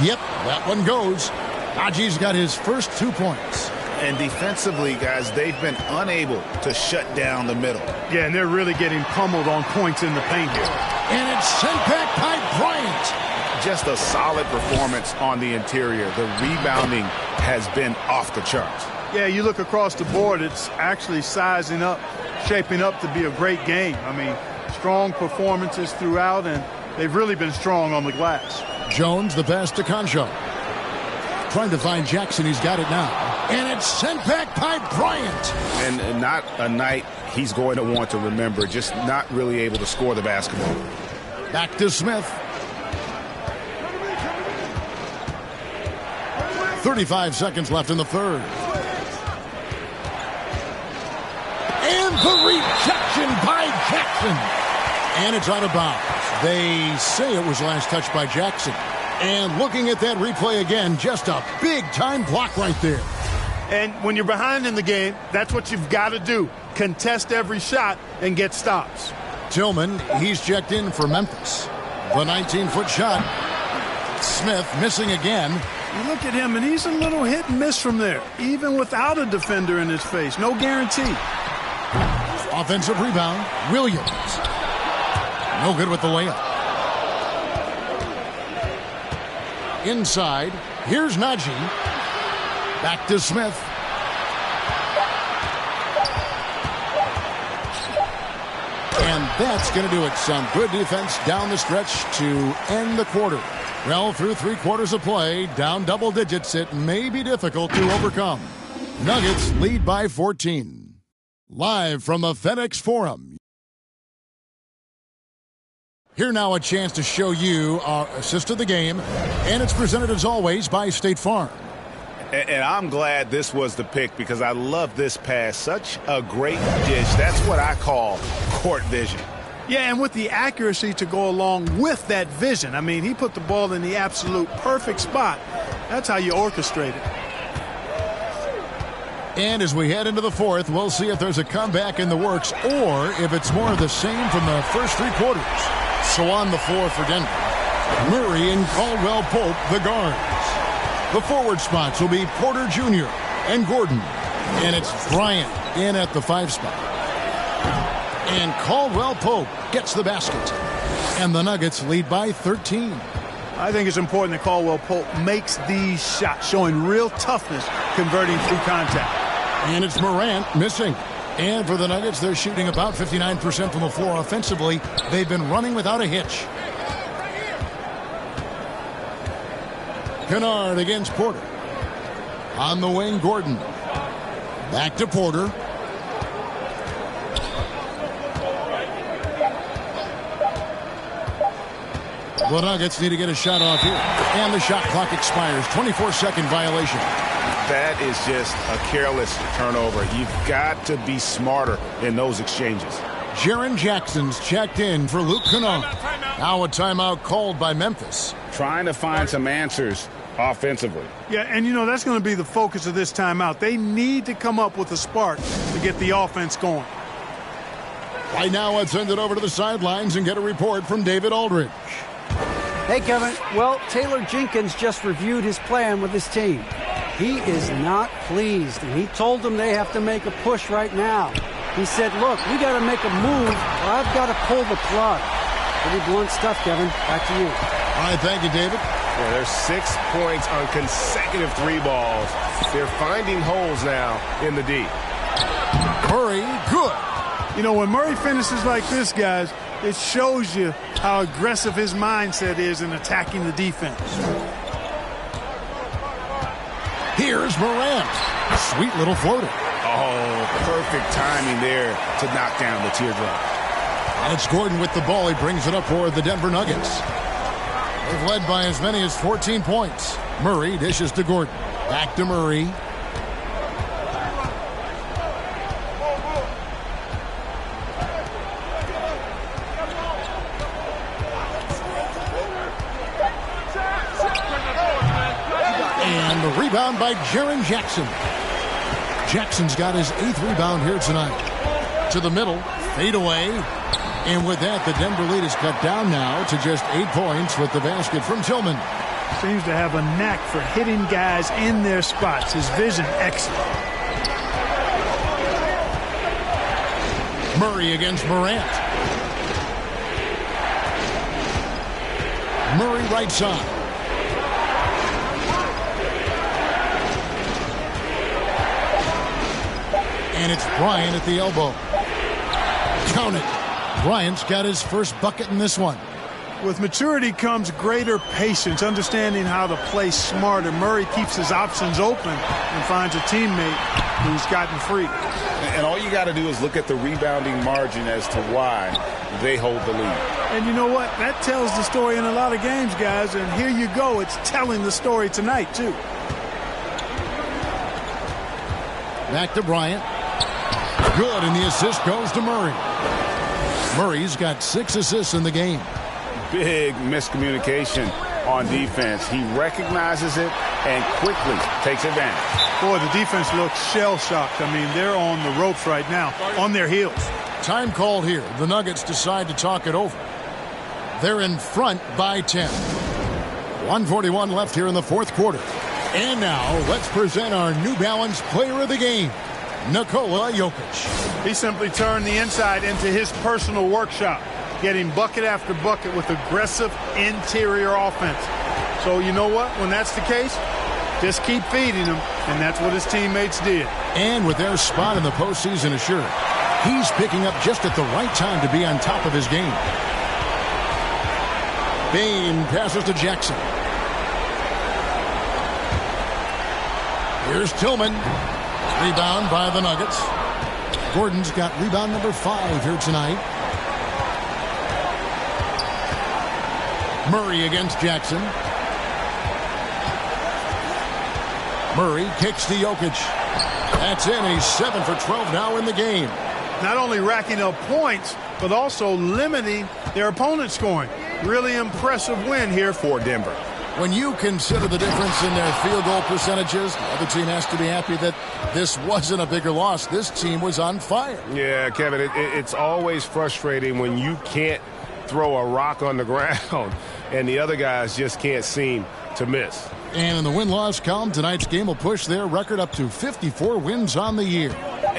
Speaker 2: Yep, that one goes. Najee's got his first 2 points.
Speaker 5: And defensively, guys, they've been unable to shut down the middle.
Speaker 13: Yeah, and they're really getting pummeled on points in the paint here.
Speaker 2: And it's sent back by Bryant.
Speaker 5: Just a solid performance on the interior. The rebounding has been off the charts.
Speaker 13: Yeah, you look across the board, it's actually sizing up, shaping up to be a great game. I mean, strong performances throughout, and they've really been strong on the glass.
Speaker 2: Jones, the pass to Concho. Trying to find Jackson. He's got it now. And it's sent back by Bryant.
Speaker 5: And not a night he's going to want to remember. Just not really able to score the basketball.
Speaker 2: Back to Smith. 35 seconds left in the third. And the rejection by Jackson. And it's out of bounds. They say it was last touched by Jackson. And looking at that replay again, just a big-time block right there.
Speaker 13: And when you're behind in the game, that's what you've got to do. Contest every shot and get stops.
Speaker 2: Tillman, he's checked in for Memphis. The 19-foot shot. Smith missing again.
Speaker 13: You look at him, and he's a little hit and miss from there, even without a defender in his face. No guarantee.
Speaker 2: Offensive rebound, Williams. No good with the layup. Inside, here's Najee. Back to Smith. And that's going to do it. Some good defense down the stretch to end the quarter. Well, through 3 quarters of play, down double digits, it may be difficult to overcome. Nuggets lead by 14. Live from the FedEx Forum. Here now a chance to show you our assist of the game, and it's presented as always by State Farm.
Speaker 5: And I'm glad this was the pick because I love this pass. Such a great dish. That's what I call court vision.
Speaker 13: Yeah, and with the accuracy to go along with that vision. I mean, he put the ball in the absolute perfect spot. That's how you orchestrate it.
Speaker 2: And as we head into the fourth, we'll see if there's a comeback in the works or if it's more of the same from the first 3 quarters. So on the floor for Denver, Murray and Caldwell-Pope, the guards. The forward spots will be Porter Jr. and Gordon. And it's Bryant in at the 5 spot. And Caldwell-Pope gets the basket. And the Nuggets lead by 13.
Speaker 13: I think it's important that Caldwell-Pope makes these shots, showing real toughness, converting through contact.
Speaker 2: And it's Morant missing. And for the Nuggets, they're shooting about 59% from the floor offensively. They've been running without a hitch. Kennard against Porter. On the wing, Gordon. Back to Porter. The Nuggets need to get a shot off here. And the shot clock expires. 24-second violation.
Speaker 5: That is just a careless turnover. You've got to be smarter in those exchanges.
Speaker 2: Jaren Jackson's checked in for Luke Kennard. Now a timeout called by Memphis.
Speaker 5: Trying to find some answers offensively.
Speaker 13: Yeah, and you know, that's going to be the focus of this timeout. They need to come up with a spark to get the offense going.
Speaker 2: Right now, let's send it over to the sidelines and get a report from David Aldridge.
Speaker 3: Hey, Kevin. Well, Taylor Jenkins just reviewed his plan with his team. He is not pleased, and he told them they have to make a push right now. He said, look, we got to make a move, or I've got to pull the plug. Pretty blunt stuff, Kevin. Back to you.
Speaker 2: All right, thank you, David.
Speaker 6: Yeah, there's 6 points on consecutive 3 balls. They're finding holes now in the D.
Speaker 2: Murray, good.
Speaker 13: You know, when Murray finishes like this, guys, it shows you how aggressive his mindset is in attacking the defense.
Speaker 2: Here's Morant. Sweet little floater.
Speaker 5: Oh, perfect timing there to knock down the teardrop.
Speaker 2: And it's Gordon with the ball. He brings it up for the Denver Nuggets. They've led by as many as 14 points. Murray dishes to Gordon. Back to Murray. And the rebound by Jaren Jackson. Jackson's got his 8th rebound here tonight. To the middle, fade away. And with that, the Denver lead is cut down now to just 8 points with the basket from Tillman.
Speaker 13: Seems to have a knack for hitting guys in their spots. His vision excellent.
Speaker 2: Murray against Morant. Murray right side. And it's Bryant at the elbow. Count it. Bryant's got his first bucket in this one.
Speaker 13: With maturity comes greater patience, understanding how to play smarter. Murray keeps his options open and finds a teammate who's gotten free.
Speaker 5: And all you got to do is look at the rebounding margin as to why they hold the lead.
Speaker 13: And you know what? That tells the story in a lot of games, guys. And here you go. It's telling the story tonight, too.
Speaker 2: Back to Bryant. Good, and the assist goes to Murray. Murray's got 6 assists in the game.
Speaker 5: Big miscommunication on defense. He recognizes it and quickly takes advantage.
Speaker 13: Boy, the defense looks shell-shocked. I mean, they're on the ropes right now, on their heels.
Speaker 2: Time called here. The Nuggets decide to talk it over. They're in front by 10. 1:41 left here in the 4th quarter. And now, let's present our New Balance Player of the Game, Nikola Jokic.
Speaker 13: He simply turned the inside into his personal workshop, getting bucket after bucket with aggressive interior offense. So you know what? When that's the case, just keep feeding him, and that's what his teammates did.
Speaker 2: And with their spot in the postseason assured, he's picking up just at the right time to be on top of his game. Bane passes to Jackson. Here's Tillman. Rebound by the Nuggets. Gordon's got rebound number 5 here tonight. Murray against Jackson. Murray kicks to Jokic. That's in. He's 7 for 12 now in the game.
Speaker 13: Not only racking up points, but also limiting their opponent's scoring. Really impressive win here for Denver.
Speaker 2: When you consider the difference in their field goal percentages, the other team has to be happy that this wasn't a bigger loss. This team was on fire.
Speaker 6: Yeah, Kevin, it's always frustrating when you can't throw a rock on the ground and the other guys just can't seem to miss.
Speaker 2: And in the win-loss column, tonight's game will push their record up to 54 wins on the year.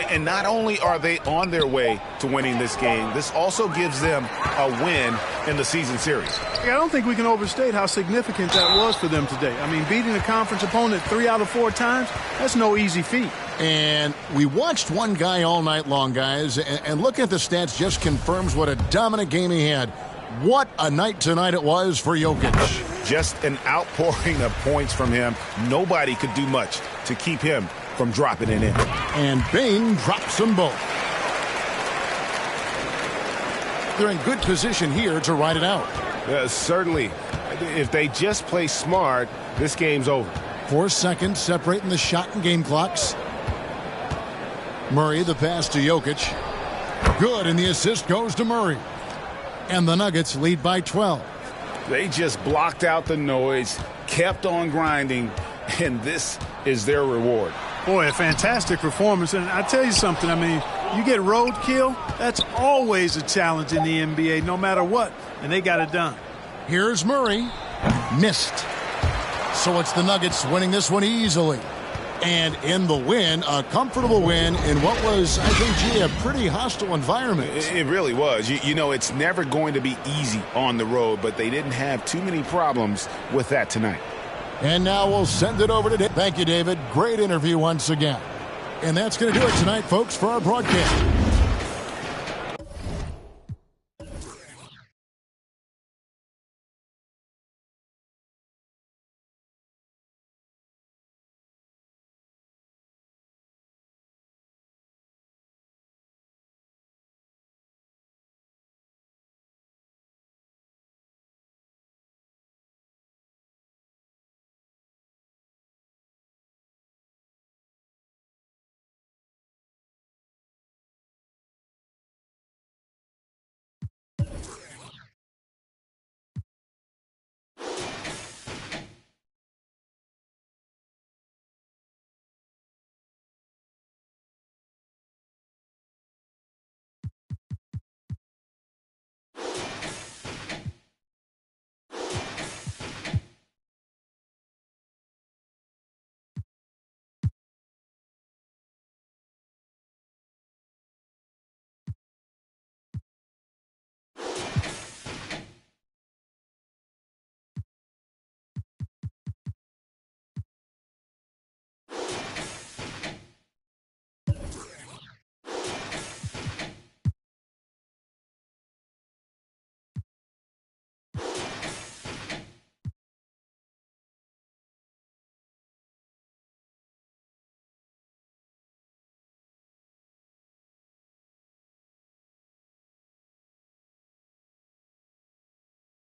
Speaker 5: And not only are they on their way to winning this game, this also gives them a win in the season series.
Speaker 13: I don't think we can overstate how significant that was for them today. I mean, beating a conference opponent 3 out of 4 times, that's no easy feat.
Speaker 2: And we watched one guy all night long, guys, and looking at the stats just confirms what a dominant game he had. What a night tonight it was for Jokic.
Speaker 5: Just an outpouring of points from him. Nobody could do much to keep him from dropping it in.
Speaker 2: And Bane drops them both. They're in good position here to ride it out.
Speaker 6: Certainly. If they just play smart, this game's over.
Speaker 2: 4 seconds separating the shot and game clocks. Murray, the pass to Jokic. Good, and the assist goes to Murray. And the Nuggets lead by 12.
Speaker 5: They just blocked out the noise, kept on grinding, and this is their reward.
Speaker 13: Boy, a fantastic performance. And I tell you something, I mean, you get roadkill, that's always a challenge in the NBA, no matter what. And they got it done.
Speaker 2: Here's Murray. Missed. So it's the Nuggets winning this one easily. And in the win, a comfortable win in what was, I think, a pretty hostile environment.
Speaker 5: It really was. You know, it's never going to be easy on the road, but they didn't have too many problems with that tonight.
Speaker 2: And now we'll send it over to David. Thank you, David. Great interview once again. And that's going to do it tonight, folks, for our broadcast.